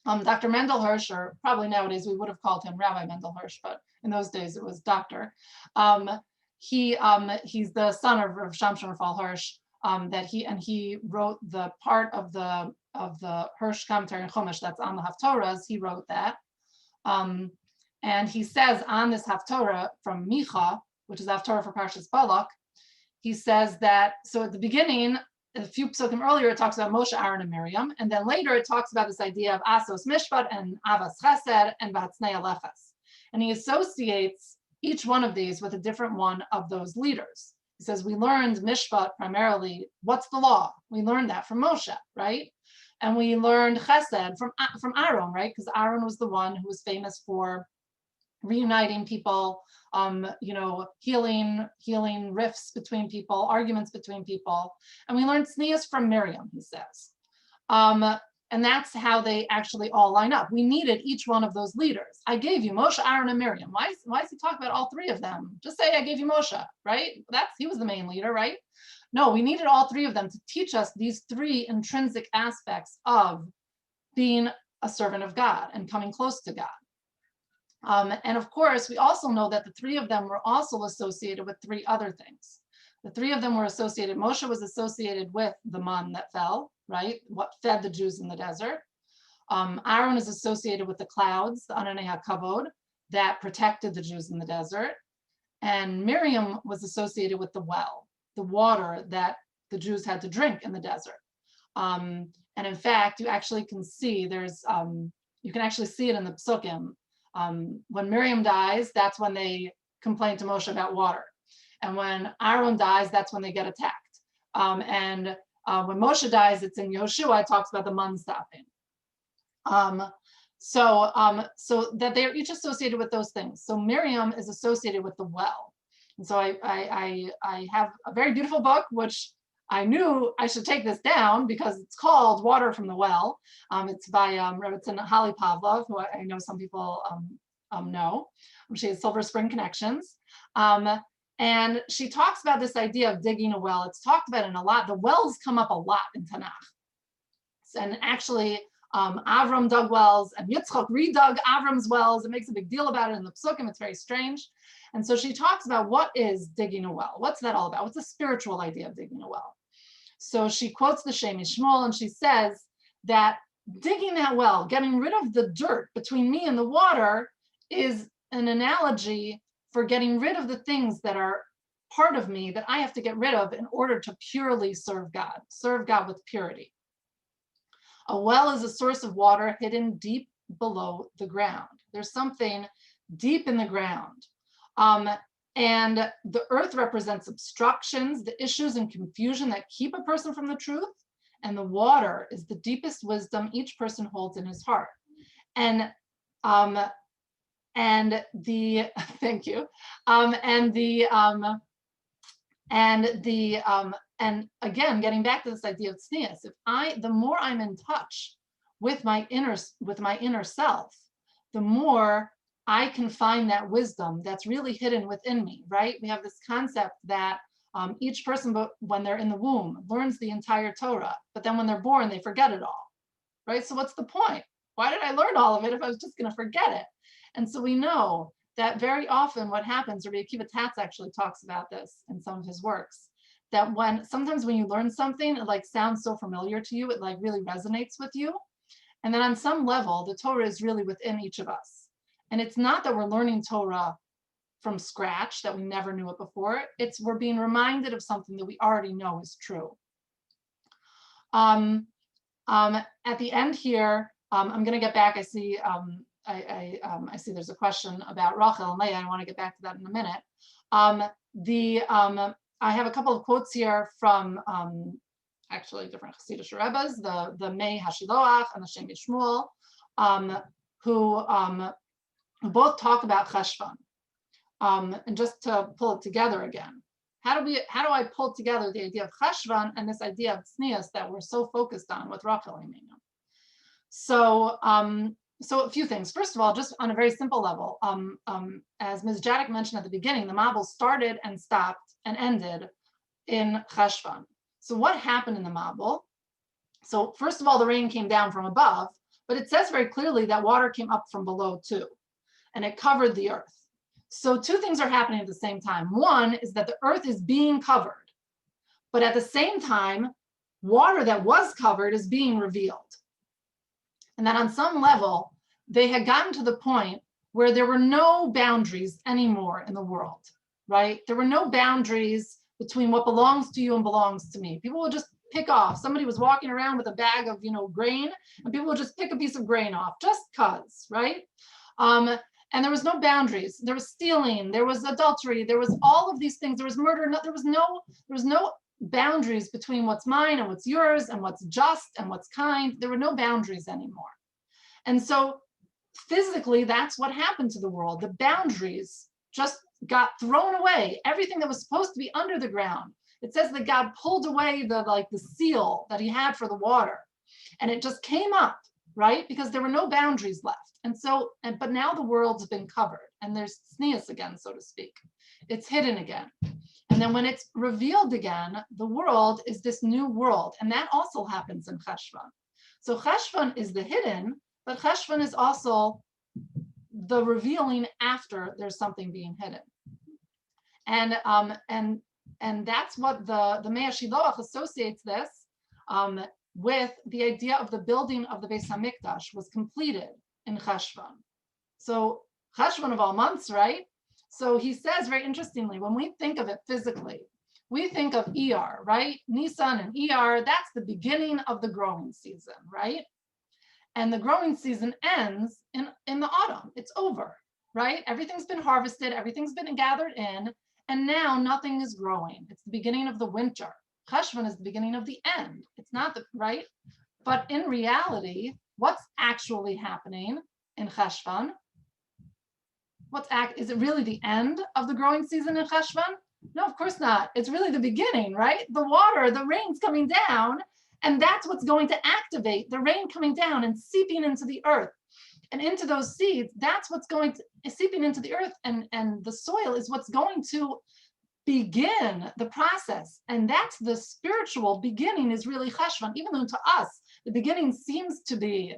Dr. Mendel Hirsch, or probably nowadays we would have called him Rabbi Mendel Hirsch, but in those days it was Doctor. He's the son of Rav Shamshon Raphael Hirsch, he wrote the part of the Hirsch commentary in Chumash that's on the Haftorahs. He wrote that, and he says on this Haftorah from Micha, which is Haftorah for Parshas Balak, he says that, so at the beginning, a few psukim earlier, it talks about Moshe, Aaron, and Miriam, and then later it talks about this idea of Asos Mishpat and Avas Chesed and Vatznei Alechas. And he associates each one of these with a different one of those leaders. He says, we learned Mishpat primarily, what's the law? We learned that from Moshe, right? And we learned Chesed from Aaron, right? Because Aaron was the one who was famous for reuniting people, healing rifts between people, arguments between people. And we learned tznius from Miriam, he says. And that's how they actually all line up. We needed each one of those leaders. I gave you Moshe, Aaron, and Miriam. Why is he talking about all three of them? Just say I gave you Moshe, right? He was the main leader, right? No, we needed all three of them to teach us these three intrinsic aspects of being a servant of God and coming close to God. And of course, we also know that the three of them were also associated with three other things. The three of them were associated, Moshe was associated with the man that fell, right? What fed the Jews in the desert. Aaron is associated with the clouds, the Ananei HaKavod, that protected the Jews in the desert. And Miriam was associated with the well, the water that the Jews had to drink in the desert. And in fact, you actually can see you can actually see it in the Psukim. When Miriam dies, that's when they complain to Moshe about water. And when Aaron dies, that's when they get attacked. When Moshe dies, it's in Yehoshua, it talks about the man stopping. So that they're each associated with those things. So Miriam is associated with the well. And so I have a very beautiful book, which I knew I should take this down because it's called Water from the Well. It's by Rebbetzin Pavlov, who I know some people know. She has Silver Spring connections. And she talks about this idea of digging a well. It's talked about in a lot. The wells come up a lot in Tanakh. And actually, Avram dug wells and Yitzchak redug Avram's wells. It makes a big deal about it in the Psukim. It's very strange. And so she talks about what is digging a well. What's that all about? What's the spiritual idea of digging a well? So she quotes the Shem Yishmol and she says that digging that well, getting rid of the dirt between me and the water is an analogy for getting rid of the things that are part of me that I have to get rid of in order to purely serve God with purity. A well is a source of water hidden deep below the ground. There's something deep in the ground. And the earth represents obstructions, the issues and confusion that keep a person from the truth. And the water is the deepest wisdom each person holds in his heart. And thank you. And again, getting back to this idea of tznius, the more I'm in touch with my inner self, the more I can find that wisdom that's really hidden within me, right? We have this concept that each person, when they're in the womb, learns the entire Torah, but then when they're born, they forget it all, right? So what's the point? Why did I learn all of it if I was just going to forget it? And so we know that very often what happens, Rabbi Akiva Tatz actually talks about this in some of his works, that sometimes when you learn something, it sounds so familiar to you, it really resonates with you. And then on some level, the Torah is really within each of us. And it's not that we're learning Torah from scratch, that we never knew it before. It's we're being reminded of something that we already know is true. At the end here, I'm going to get back. I see I see there's a question about Rachel and Leah. I want to get back to that in a minute. I have a couple of quotes here from actually different Hasidic Rebbes, the Mei Hashiloach and the Shem Yishmuel, who both talk about Cheshvan. And just to pull it together again, how do I pull together the idea of Cheshvan and this idea of tznius that we're so focused on with Rachel and Miriam? So a few things. First of all, just on a very simple level, as Ms. Jadek mentioned at the beginning, the Mabul started and stopped and ended in Cheshvan. So what happened in the Mabul? So first of all, the rain came down from above, but it says very clearly that water came up from below too, and it covered the earth. So two things are happening at the same time. One is that the earth is being covered, but at the same time, water that was covered is being revealed. And that on some level, they had gotten to the point where there were no boundaries anymore in the world, right? There were no boundaries between what belongs to you and belongs to me. People would just pick off. Somebody was walking around with a bag of, grain, and people would just pick a piece of grain off just cause, right? And there was no boundaries. There was stealing, there was adultery, there was all of these things. There was murder. There was no boundaries between what's mine and what's yours and what's just and what's kind. There were no boundaries anymore. And so physically, that's what happened to the world. The boundaries just got thrown away. Everything that was supposed to be under the ground. It says that God pulled away the seal that he had for the water, and it just came up, right? Because there were no boundaries left. And so, but now the world's been covered, and there's tznius again, so to speak. It's hidden again. And then when it's revealed again, the world is this new world. And that also happens in Cheshvan. So Cheshvan is the hidden, but Cheshvan is also the revealing after there's something being hidden. And that's what the Mea Shiloach associates this with the idea of the building of the Beis Hamikdash was completed in Cheshvan. So Cheshvan of all months, right? So he says very interestingly, when we think of it physically, we think of Iyar, right? Nisan and Iyar, that's the beginning of the growing season, right? And the growing season ends in the autumn. It's over, right? Everything's been harvested, everything's been gathered in, and now nothing is growing. It's the beginning of the winter. Cheshvan is the beginning of the end. It's not the, right? But in reality, what's actually happening in Cheshvan? Is it really the end of the growing season in Cheshvan? No, of course not. It's really the beginning, right? The water, the rain's coming down, and that's what's going to activate the rain coming down and seeping into the earth and into those seeds. That's what's going to seeping into the earth, and the soil is what's going to begin the process. And that's the spiritual beginning is really Cheshvan, even though to us, the beginning seems to be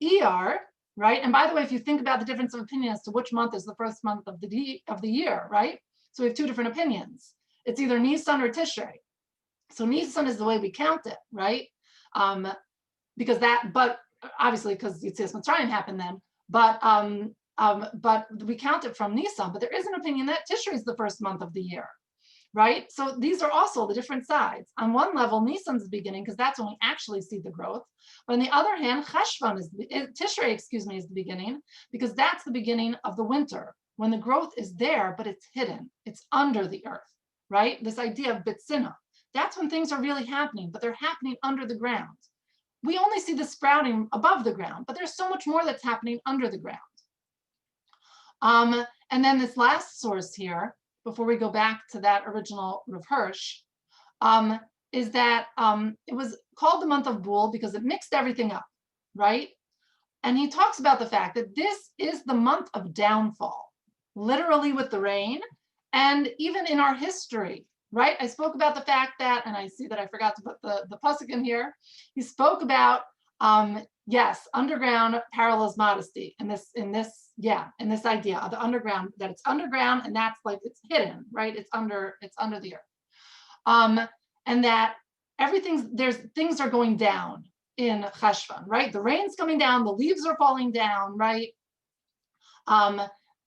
Iyar, right? And by the way, if you think about the difference of opinion as to which month is the first month of the year, right? So we have two different opinions. It's either Nisan or Tishrei. So Nisan is the way we count it, right? Because but obviously because Yetzias Mitzrayim happened then, but we count it from Nisan. But there is an opinion that Tishrei is the first month of the year, right? So these are also the different sides. On one level, Nisan's the beginning because that's when we actually see the growth. But on the other hand, Cheshvan Tishrei, is the beginning because that's the beginning of the winter when the growth is there, but it's hidden. It's under the earth, right? This idea of Bitsina. That's when things are really happening, but they're happening under the ground. We only see the sprouting above the ground, but there's so much more that's happening under the ground. And then this last source here, before we go back to that original Rav Hirsch, is that it was called the month of Bul because it mixed everything up, right? And he talks about the fact that this is the month of downfall, literally with the rain, and even in our history, right? I spoke about the fact that, and I see that I forgot to put the pasuk in here. He spoke about, yes, underground parallels modesty, in this idea of the underground, that it's underground and that's like it's hidden, right? It's under the earth, and that things are going down in Cheshvan, right? The rain's coming down, the leaves are falling down, right?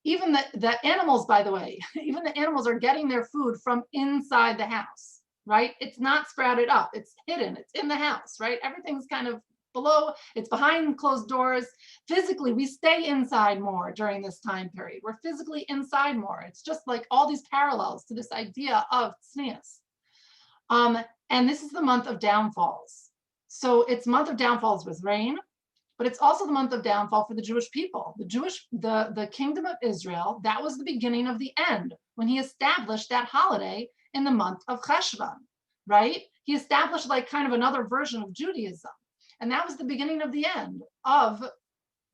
Even the animals, by the way, even the animals are getting their food from inside the house, right? It's not sprouted up, it's hidden, it's in the house, right? Everything's kind of below, it's behind closed doors. Physically, we stay inside more during this time period. We're physically inside more. It's just like all these parallels to this idea of tznius. And this is the month of downfalls. So it's month of downfalls with rain, but it's also the month of downfall for the Jewish people. The kingdom of Israel, that was the beginning of the end when he established that holiday in the month of Cheshvan, right? He established like kind of another version of Judaism. And that was the beginning of the end of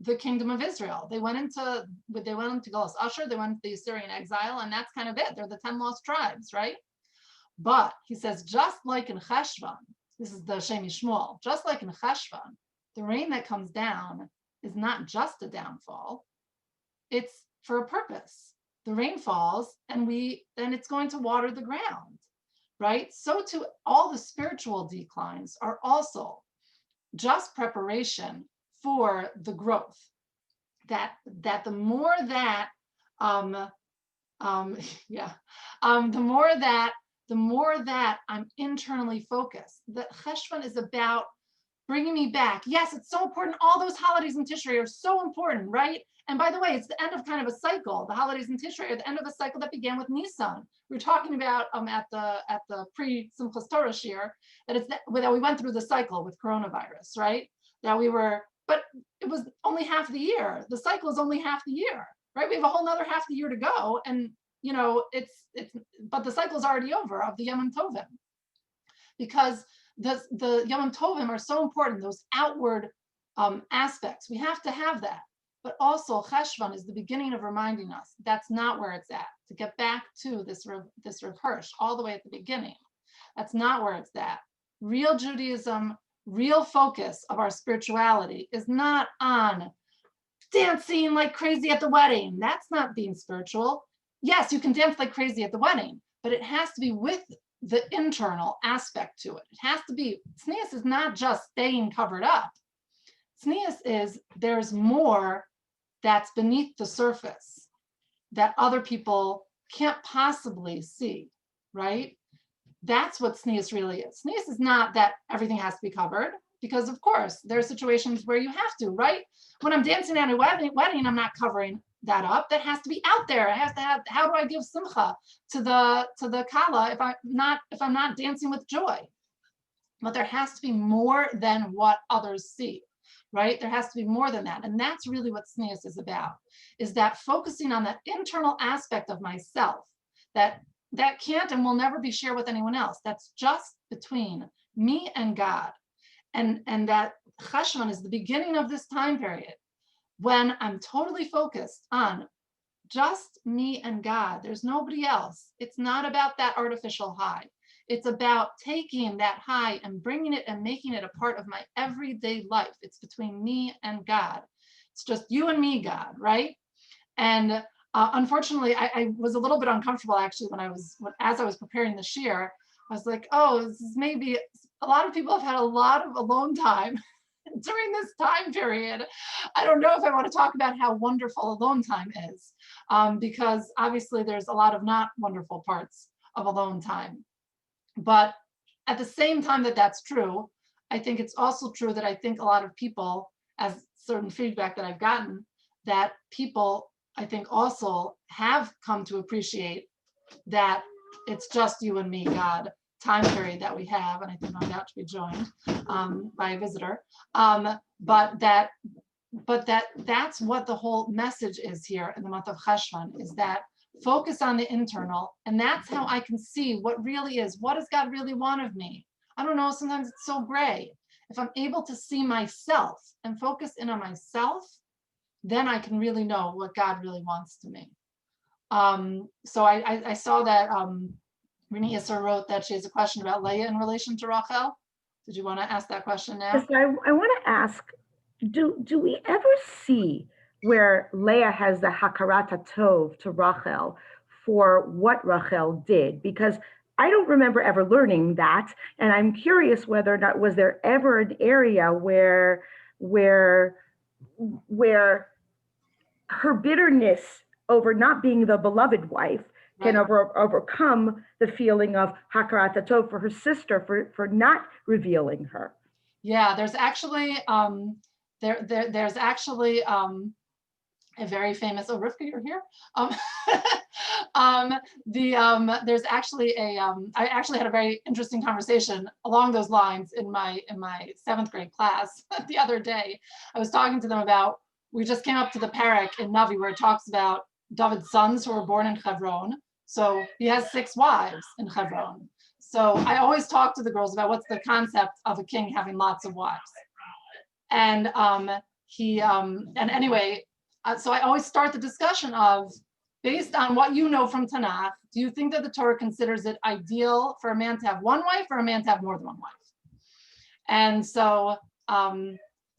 the kingdom of Israel. They went into Galus Asher, they went into the Assyrian exile, and that's kind of it. They're the 10 lost tribes, right? But he says, just like in Cheshvan, this is the Shemi Shmuel, just like in Cheshvan, the rain that comes down is not just a downfall, it's for a purpose. The rain falls and then it's going to water the ground, right? So too, all the spiritual declines are also just preparation for the growth. That the more that the more that I'm internally focused. That Cheshvan is about bringing me back. Yes, it's so important. All those holidays in Tishrei are so important, right? And by the way, it's the end of kind of a cycle. The holidays in Tishrei are the end of a cycle that began with Nisan. We were talking about at the pre-Simchas Torah shiur that we went through the cycle with coronavirus, right? But it was only half the year. The cycle is only half the year, right? We have a whole nother half the year to go. And, you know, but the cycle is already over of the Yom Tovim, because the Yom Tovim are so important, those outward aspects. We have to have that. But also Cheshvan is the beginning of reminding us that's not where it's at. To get back to this Rav Hirsch all the way at the beginning, that's not where it's at. Real Judaism, real focus of our spirituality is not on dancing like crazy at the wedding. That's not being spiritual. Yes, you can dance like crazy at the wedding, but it has to be with the internal aspect to it. It has to be, tznius is not just staying covered up. Tznius is there's more that's beneath the surface that other people can't possibly see, right? That's what tznius really is. Tznius is not that everything has to be covered, because of course there are situations where you have to, right? When I'm dancing at a wedding, I'm not covering that up. That has to be out there. I have to have, how do I give simcha to the kala if I'm not dancing with joy? But there has to be more than what others see, right? There has to be more than that. And that's really what tznius is about, is that focusing on that internal aspect of myself that can't and will never be shared with anyone else. That's just between me and God. And that Cheshvan is the beginning of this time period when I'm totally focused on just me and God. There's nobody else. It's not about that artificial high. It's about taking that high and bringing it and making it a part of my everyday life. It's between me and God. It's just you and me, God, right? And unfortunately, I was a little bit uncomfortable actually as I was preparing the shiur. I was like, oh, this is maybe a lot of people have had a lot of alone time during this time period. I don't know if I want to talk about how wonderful alone time is, because obviously there's a lot of not wonderful parts of alone time. But at the same time that that's true, I think it's also true that I think a lot of people, as certain feedback that I've gotten, that people, I think, also have come to appreciate that it's just you and me, God, time period that we have, and I think I'm about to be joined by a visitor. But that's what the whole message is here in the month of Cheshvan, is that focus on the internal, and that's how I can see what really is. What does God really want of me? I don't know, sometimes it's so gray. If I'm able to see myself and focus in on myself, then I can really know what God really wants to me. So I saw that Rini Isser wrote that she has a question about Leah in relation to Rachel. Did you want to ask that question now? Yes, I want to ask, do we ever see where Leah has the Hakarat Tov to Rachel for what Rachel did? Because I don't remember ever learning that, and I'm curious whether or not was there ever an area where her bitterness over not being the beloved wife can overcome the feeling of Hakarat Tov for her sister for not revealing her. Yeah, there's actually there's actually a very famous, oh, Rivka, you're here. There's actually I actually had a very interesting conversation along those lines in my 7th grade class the other day. I was talking to them about, we just came up to the parak in Navi where it talks about David's sons who were born in Hebron. So he has 6 wives in Hebron. So I always talk to the girls about what's the concept of a king having lots of wives. And anyway, so I always start the discussion of, based on what you know from Tanakh, do you think that the Torah considers it ideal for a man to have one wife or a man to have more than one wife? And so,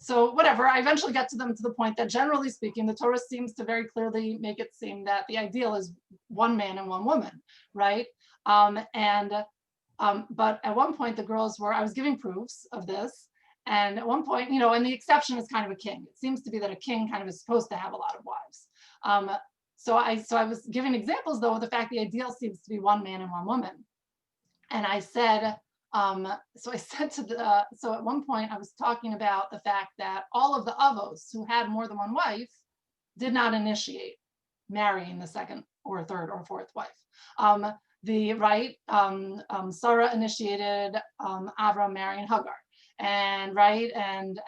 so whatever, I eventually get to them to the point that generally speaking, the Torah seems to very clearly make it seem that the ideal is one man and one woman, right? But at one point the girls were, I was giving proofs of this. And at one point, you know, and the exception is kind of a king. It seems to be that a king kind of is supposed to have a lot of wives. So I was giving examples though of the fact the ideal seems to be one man and one woman. And I said, so at one point I was talking about the fact that all of the avos who had more than one wife did not initiate marrying the 2nd or 3rd or 4th wife. Sarah initiated Avram marrying Hagar. and right, and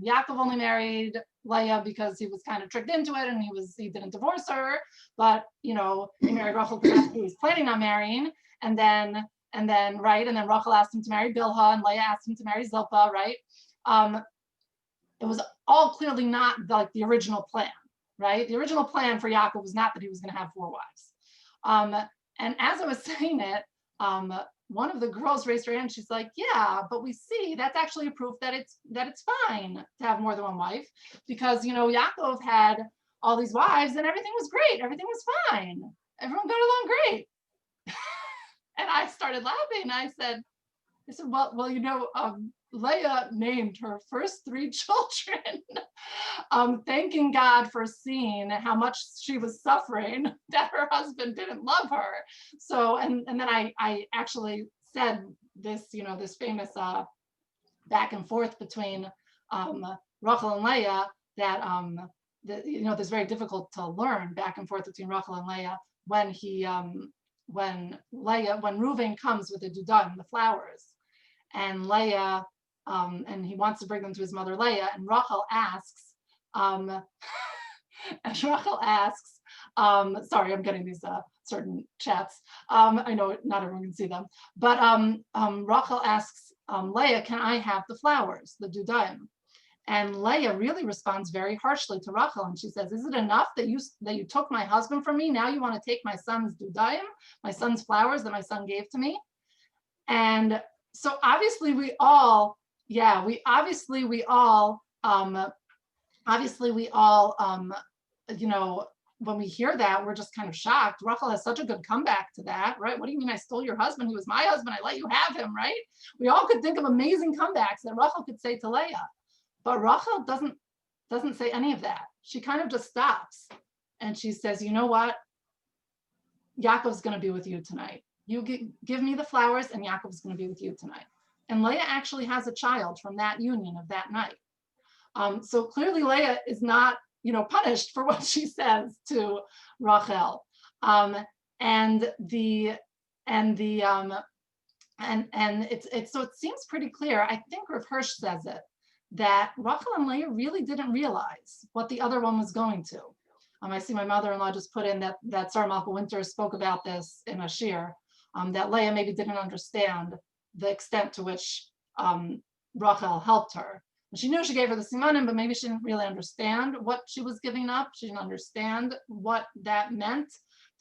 Yaakov only married Leah because he was kind of tricked into it, and he didn't divorce her, but he married Rachel because that's who he was planning on marrying, and then Rachel asked him to marry Bilhah, and Leah asked him to marry Zilpah, right? It was all clearly not like the original plan, right? The original plan for Yaakov was not that he was going to have 4 wives. And as I was saying it, one of the girls raised her hand. She's like, "Yeah, but we see that's actually a proof that it's fine to have more than one wife, because Yaakov had all these wives and everything was great, everything was fine, everyone got along great." And I started laughing. I said, well, Leah named her first 3 children, thanking God for seeing how much she was suffering, that her husband didn't love her. So, and then I actually said this, this famous back and forth between Rachel and Leah, that this very difficult to learn back and forth between Rachel and Leah when Reuven comes with the dudaim, the flowers, and Leah, and he wants to bring them to his mother Leah, and Rachel asks, sorry, I'm getting these certain chats. I know not everyone can see them, but Rachel asks Leah, "Can I have the flowers, the dudaim?" And Leah really responds very harshly to Rachel, and she says, "Is it enough that you took my husband from me? Now you want to take my son's dudaim, my son's flowers that my son gave to me?" And so obviously we all, when we hear that, we're just kind of shocked. Rachel has such a good comeback to that, right? "What do you mean I stole your husband? He was my husband. I let you have him," right? We all could think of amazing comebacks that Rachel could say to Leah, but Rachel doesn't say any of that. She kind of just stops and she says, "You know what? Yaakov's going to be with you tonight. You give me the flowers, and Yaakov's going to be with you tonight." And Leah actually has a child from that union of that night. So clearly Leah is not, punished for what she says to Rachel. So it seems pretty clear. I think Rav Hirsch says it, that Rachel and Leah really didn't realize what the other one was going to. I see my mother-in-law just put in that Sarah Malka Winter spoke about this in a shiur, that Leah maybe didn't understand the extent to which Rachel helped her. And she knew she gave her the simanim, but maybe she didn't really understand what she was giving up. She didn't understand what that meant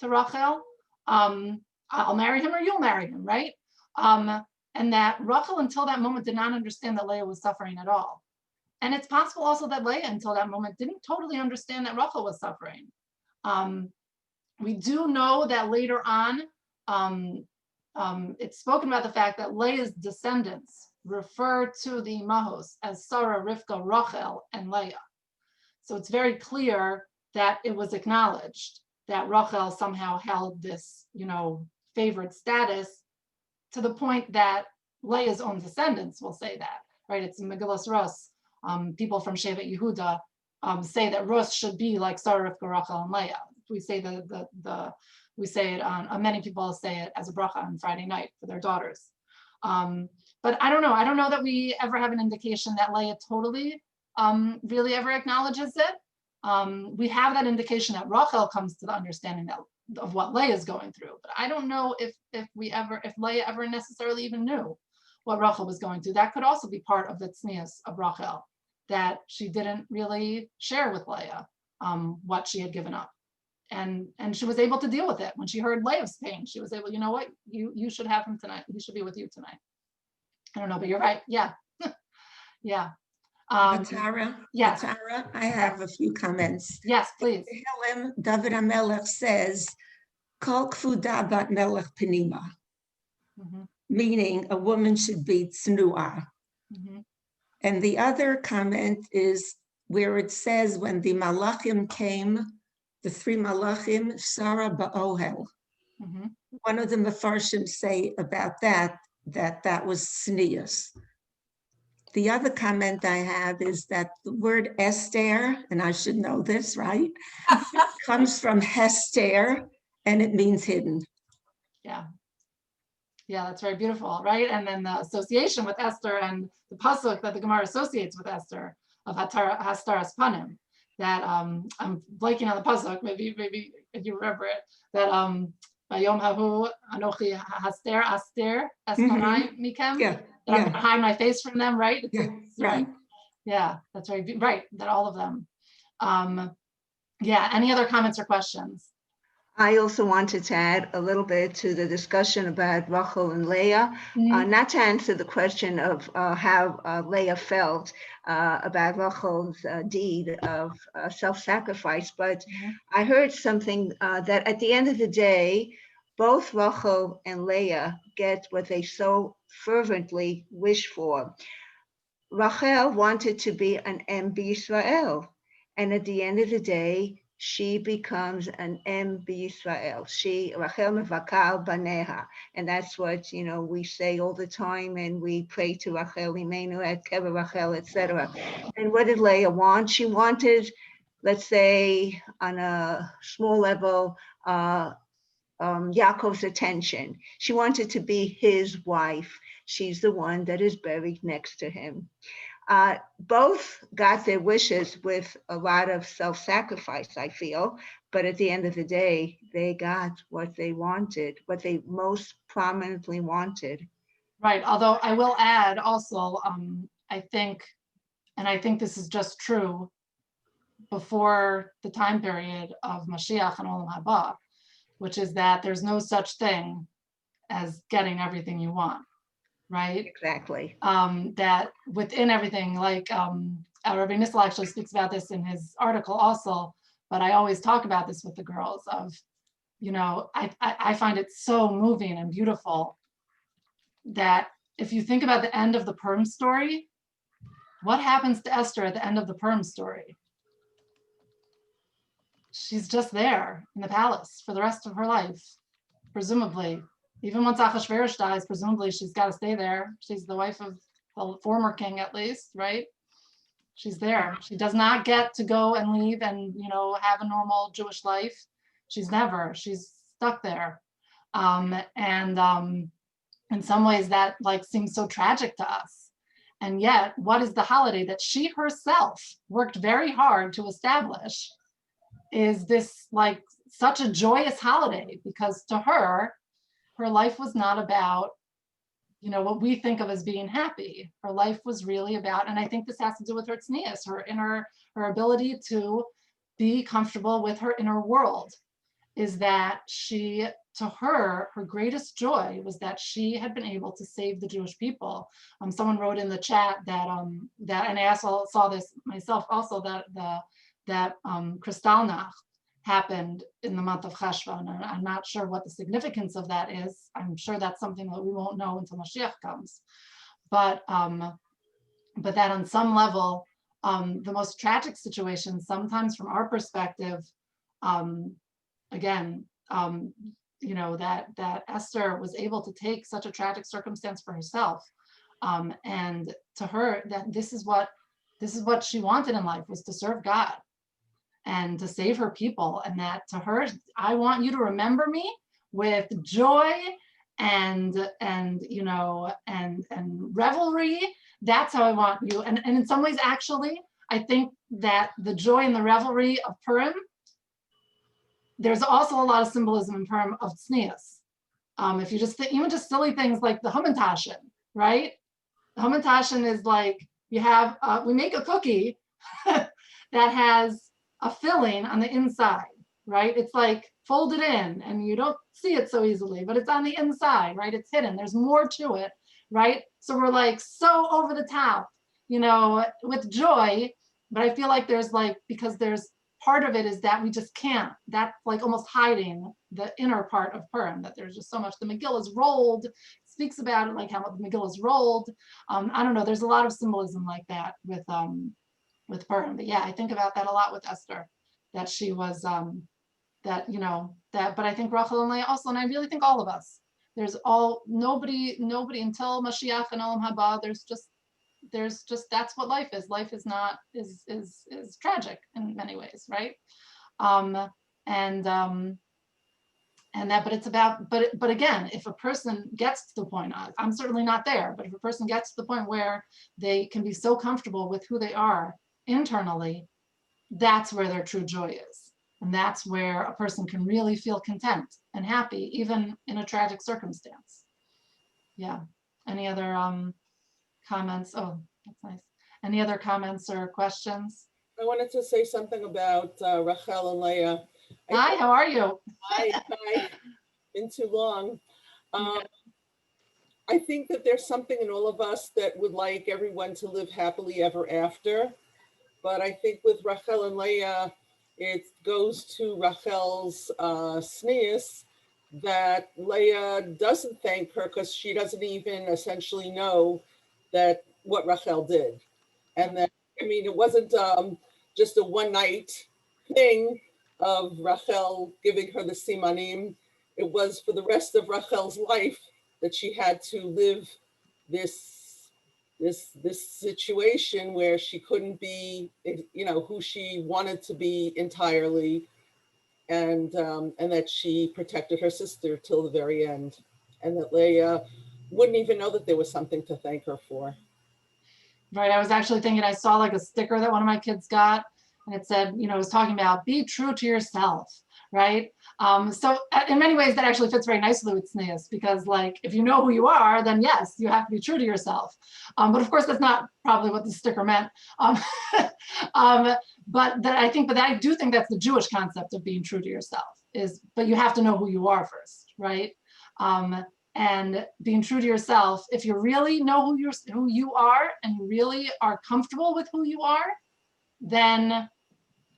to Rachel. I'll marry him or you'll marry him, right? And that Rachel until that moment did not understand that Leah was suffering at all. And it's possible also that Leah until that moment didn't totally understand that Rachel was suffering. We do know that later on, it's spoken about the fact that Leah's descendants refer to the Imahos as Sarah, Rivka, Rachel, and Leah. So it's very clear that it was acknowledged that Rachel somehow held this, favored status, to the point that Leah's own descendants will say that, right? It's in Megillas Rus. People from Shevet Yehuda say that Rus should be like Sarah, Rivka, Rachel, and Leah. We say we say it on, many people say it as a bracha on Friday night for their daughters. But I don't know. I don't know that we ever have an indication that Leah totally really ever acknowledges it. We have that indication that Rachel comes to the understanding of what Leah is going through. But I don't know if Leah ever necessarily even knew what Rachel was going through. That could also be part of the tznius of Rachel, that she didn't really share with Leah what she had given up. And she was able to deal with it. When she heard Leah's pain, she was able, you know what, you should have him tonight. He should be with you tonight. I don't know, but you're right. Yeah. Yeah. Tara, yes. Tara, I have a few comments. Yes, please. Tehillim, David HaMelech says, Kol kfuda bat melech penima, meaning a woman should be tznuah. And the other comment is where it says, when the malachim came, the 3 malachim, Sarah ba'ohel. One of the Mefarshim say about that was tznius. The other comment I have is that the word Esther, and I should know this, right? Comes from Hester, and it means hidden. Yeah. Yeah, that's very beautiful, right? And then the association with Esther and the pasuk that the Gemara associates with Esther of Hastaras Panim. That I'm blanking on the pasuk. Maybe if you remember it. That Bayom Hahu Anochi Haster Aster Espanai Mikem. Yeah, That I'm yeah, gonna hide my face from them, right? yeah, right. Yeah, that's right. That all of them. Yeah. Any other comments or questions? I also wanted to add a little bit to the discussion about Rachel and Leah, Mhm. not to answer the question of how Leah felt about Rachel's deed of self-sacrifice, but Mhm. I heard something that at the end of the day, both Rachel and Leah get what they so fervently wish for. Rachel wanted to be an Em B'Yisrael, and at the end of the day, she becomes an Em B'Yisrael. Rachel mevakal baneha, and that's what we say all the time, and we pray to Rachel Imenu et Kever Rachel, etc. And what did Leah want? She wanted, let's say, on a small level, Yaakov's attention. She wanted to be his wife. She's the one that is buried next to him. Both got their wishes with a lot of self-sacrifice, I feel, but at the end of the day, they got what they wanted, what they most prominently wanted. Right. Although I will add also, I think this is just true before the time period of Mashiach and Olam Haba, which is that there's no such thing as getting everything you want, right? Exactly. That within everything, like Rabbi Nissel actually speaks about this in his article also, but I always talk about this with the girls of, I find it so moving and beautiful that if you think about the end of the Purim story, what happens to Esther at the end of the Purim story? She's just there in the palace for the rest of her life, presumably. Even once Achashverosh dies, presumably she's got to stay there. She's the wife of the former king, at least, right? She's there. She does not get to go and leave and, have a normal Jewish life. She's stuck there. And in some ways that seems so tragic to us. And yet, what is the holiday that she herself worked very hard to establish is this such a joyous holiday, because to her life was not about, what we think of as being happy. Her life was really about, and I think this has to do with her tznius, her ability to be comfortable with her inner world, is that to her greatest joy was that she had been able to save the Jewish people. Someone wrote in the chat that, and I also saw this myself also, that Kristallnacht happened in the month of Cheshvan, and I'm not sure what the significance of that is. I'm sure that's something that we won't know until Mashiach comes. But that on some level, the most tragic situations, sometimes from our perspective, again, that Esther was able to take such a tragic circumstance for herself, and to her, that this is what she wanted in life, was to serve God and to save her people. And that to her, I want you to remember me with joy and revelry. That's how I want you. And in some ways, actually, I think that the joy and the revelry of Purim, there's also a lot of symbolism in Purim of tznius. If you just think, even just silly things like the Hamantashen, right? The Hamantashen is we make a cookie that has a filling on the inside, right? It's folded in and you don't see it so easily, but it's on the inside, right? It's hidden. There's more to it, right? So we're so over the top, with joy, but I feel like there's because there's part of it is that we just can't, that's almost hiding the inner part of Purim, that there's just so much. The Megillah is rolled, speaks about it, how the Megillah is rolled. I don't know, there's a lot of symbolism like that with Purim. But yeah, I think about that a lot with Esther, that she was but I think Rachel and Leah also, and I really think all of us, nobody until Mashiach and Olam Haba, there's just that's what life is. Life is not is tragic in many ways, right? but it's about, but again, if a person gets to the point, I'm certainly not there, but if a person gets to the point where they can be so comfortable with who they are internally, that's where their true joy is. And that's where a person can really feel content and happy, even in a tragic circumstance. Yeah. Any other comments? Oh, that's nice. Any other comments or questions? I wanted to say something about Rachel and Leah. Hi, how are you? Hi. Been too long. I think that there's something in all of us that would like everyone to live happily ever after. But I think with Rachel and Leah, it goes to Rachel's sneeze that Leah doesn't thank her because she doesn't even essentially know that what Rachel did. And that, I mean, it wasn't just a one night thing of Rachel giving her the simanim. It was for the rest of Rachel's life that she had to live this situation where she couldn't be, you know, who she wanted to be entirely, and that she protected her sister till the very end, and that Leah wouldn't even know that there was something to thank her for. Right, I was actually thinking, I saw like a sticker that one of my kids got, and it said, you know, it was talking about be true to yourself, right? So in many ways that actually fits very nicely with SNES, because like, if you know who you are, then yes, you have to be true to yourself. But of course, that's not probably what the sticker meant. But that I do think that's the Jewish concept of being true to yourself is, but you have to know who you are first, right? And being true to yourself, if you really know who you are and you really are comfortable with who you are, then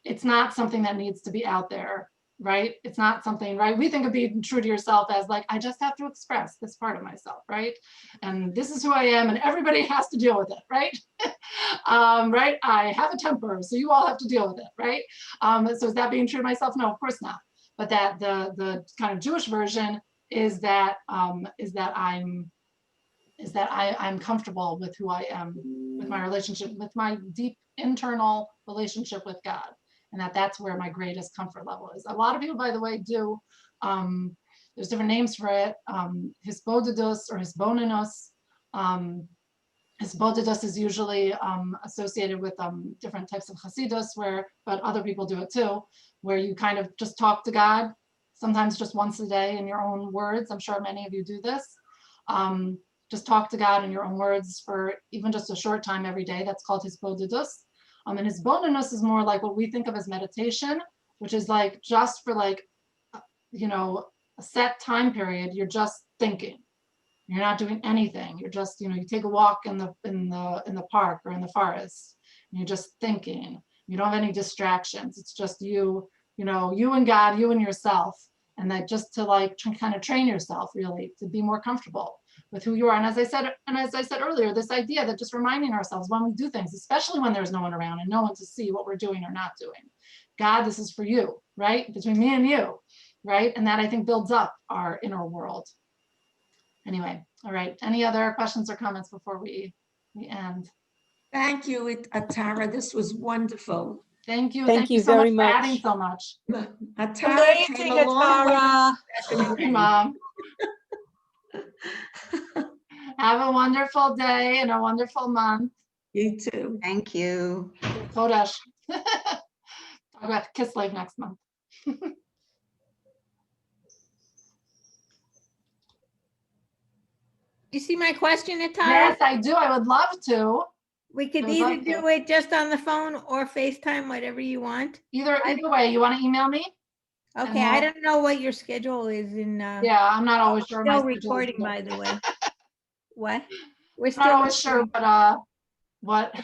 it's not something that needs to be out there, right? It's not something, right? We think of being true to yourself as like, I just have to express this part of myself, right? And this is who I am and everybody has to deal with it, right? Right? I have a temper, so you all have to deal with it, right? So is that being true to myself? No, of course not. But that the kind of Jewish version is that I'm comfortable with who I am, with my relationship, with my deep internal relationship with God, and that's where my greatest comfort level is. A lot of people, by the way, do. There's different names for it. Hisbodedus or hisbonenus. Hisbodedus is usually associated with different types of Hasidus, but other people do it too, where you kind of just talk to God, sometimes just once a day in your own words. I'm sure many of you do this. Just talk to God in your own words for even just a short time every day. That's called hisbodedus. And hisbonenus is more like what we think of as meditation, which is like just for like, you know, a set time period. You're just thinking. You're not doing anything. You're just, you know, you take a walk in the park or in the forest, and you're just thinking. You don't have any distractions. It's just you, you know, you and God, you and yourself, and that just to like kind of train yourself really to be more comfortable with who you are. And as I said earlier, this idea that just reminding ourselves when we do things, especially when there's no one around and no one to see what we're doing or not doing. God, this is for you, right? Between me and you, right? And that I think builds up our inner world. Anyway, all right. Any other questions or comments before we end? Thank you, Atara. This was wonderful. Thank you. Thank you so very much for adding much. so much. Atara came a long way. Thank you, Mom. Have a wonderful day and a wonderful month. You too. Thank you. Kodesh. Talk about Kiss Life next month. You see my question, Atara? Yes, I do. I would love to. We could I would either love to. do it just on the phone or FaceTime, whatever you want. Either way, you want to email me? Okay, I don't know what your schedule is in. Yeah, I'm not always sure. Still recording, by the way. What? We're I'm still not always sure, but what?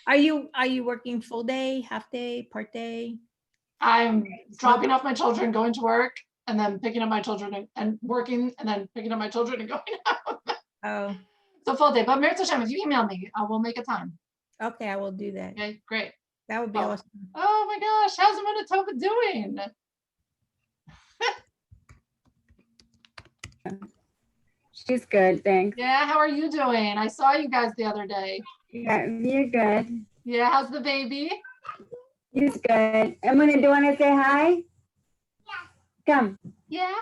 Are you working full day, half day, part day? I'm dropping off my children, going to work, and then picking up my children and working, and then picking up my children and going out. Oh, So full day. But Meretz Hashem, if you email me, we'll make a time. okay, I will do that. Okay, great. That would be Oh. awesome. Oh my gosh, how's Manitoba doing? She's good, thanks. Yeah, how are you doing? I saw you guys the other day. Yeah, you're good. Yeah, how's the baby? He's good. Do you want to say hi? Yeah. Come. Yeah.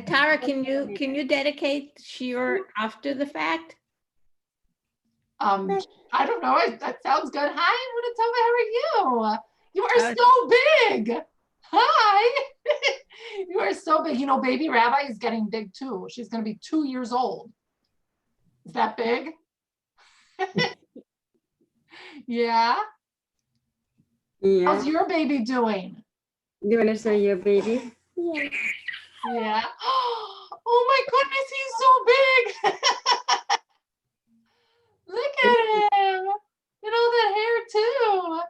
Tara, can you dedicate shiur after the fact? I don't know. That sounds good. Hi, Munatova, how are you? You are so big. Hi. You are so big. You know, baby Rabbi is getting big too. She's going to be 2 years old. Is that big? Yeah. Yeah. How's your baby doing? You want to show your baby? Yeah. Yeah. Oh my goodness, he's so big. Look at him. And all that hair too.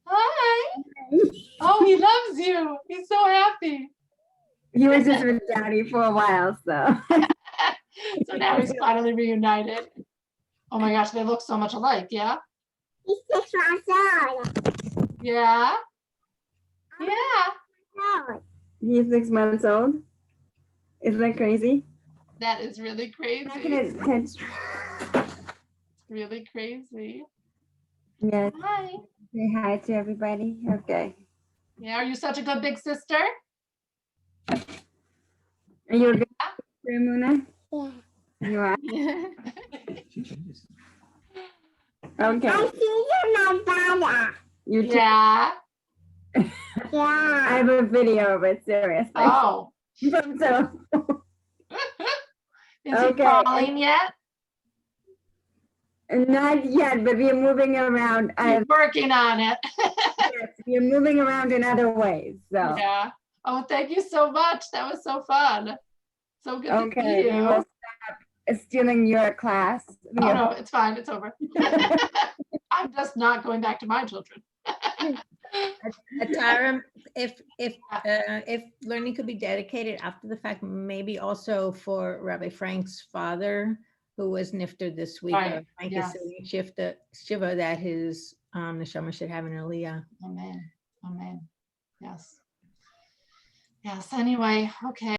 Hi. Oh, he loves you. He's so happy. He was just with Daddy for a while, so. So now he's finally reunited. Oh my gosh, they look so much alike, yeah? He's 6 months old. Yeah. Yeah. He's 6 months old. Isn't that crazy? That is really crazy. I'm not gonna touch. It's really crazy. Yes. Hi. Say hi to everybody. Okay. Yeah, are you such a good big sister? Are you a good sister, Muna? Yeah. You are? Okay. I see you, my dada. You too? Yeah. Yeah. I have a video of it, seriously. Oh. So, Is Okay. he crawling yet? not yet, but we're moving around. You're working on it. Yes, we're moving around in other ways. So, Yeah. Oh, thank you so much. That was so fun. So good to see okay, we you. will stop stealing your class. Oh no, it's fine. It's over. I'm just not going back to my children. Tara, if learning could be dedicated after the fact, maybe also for Rabbi Frank's father, who was nifter this week. Right, Frank yes. is saying shiva that his neshama should have an aliyah. Amen. Amen. Yes. Yes. Anyway, okay.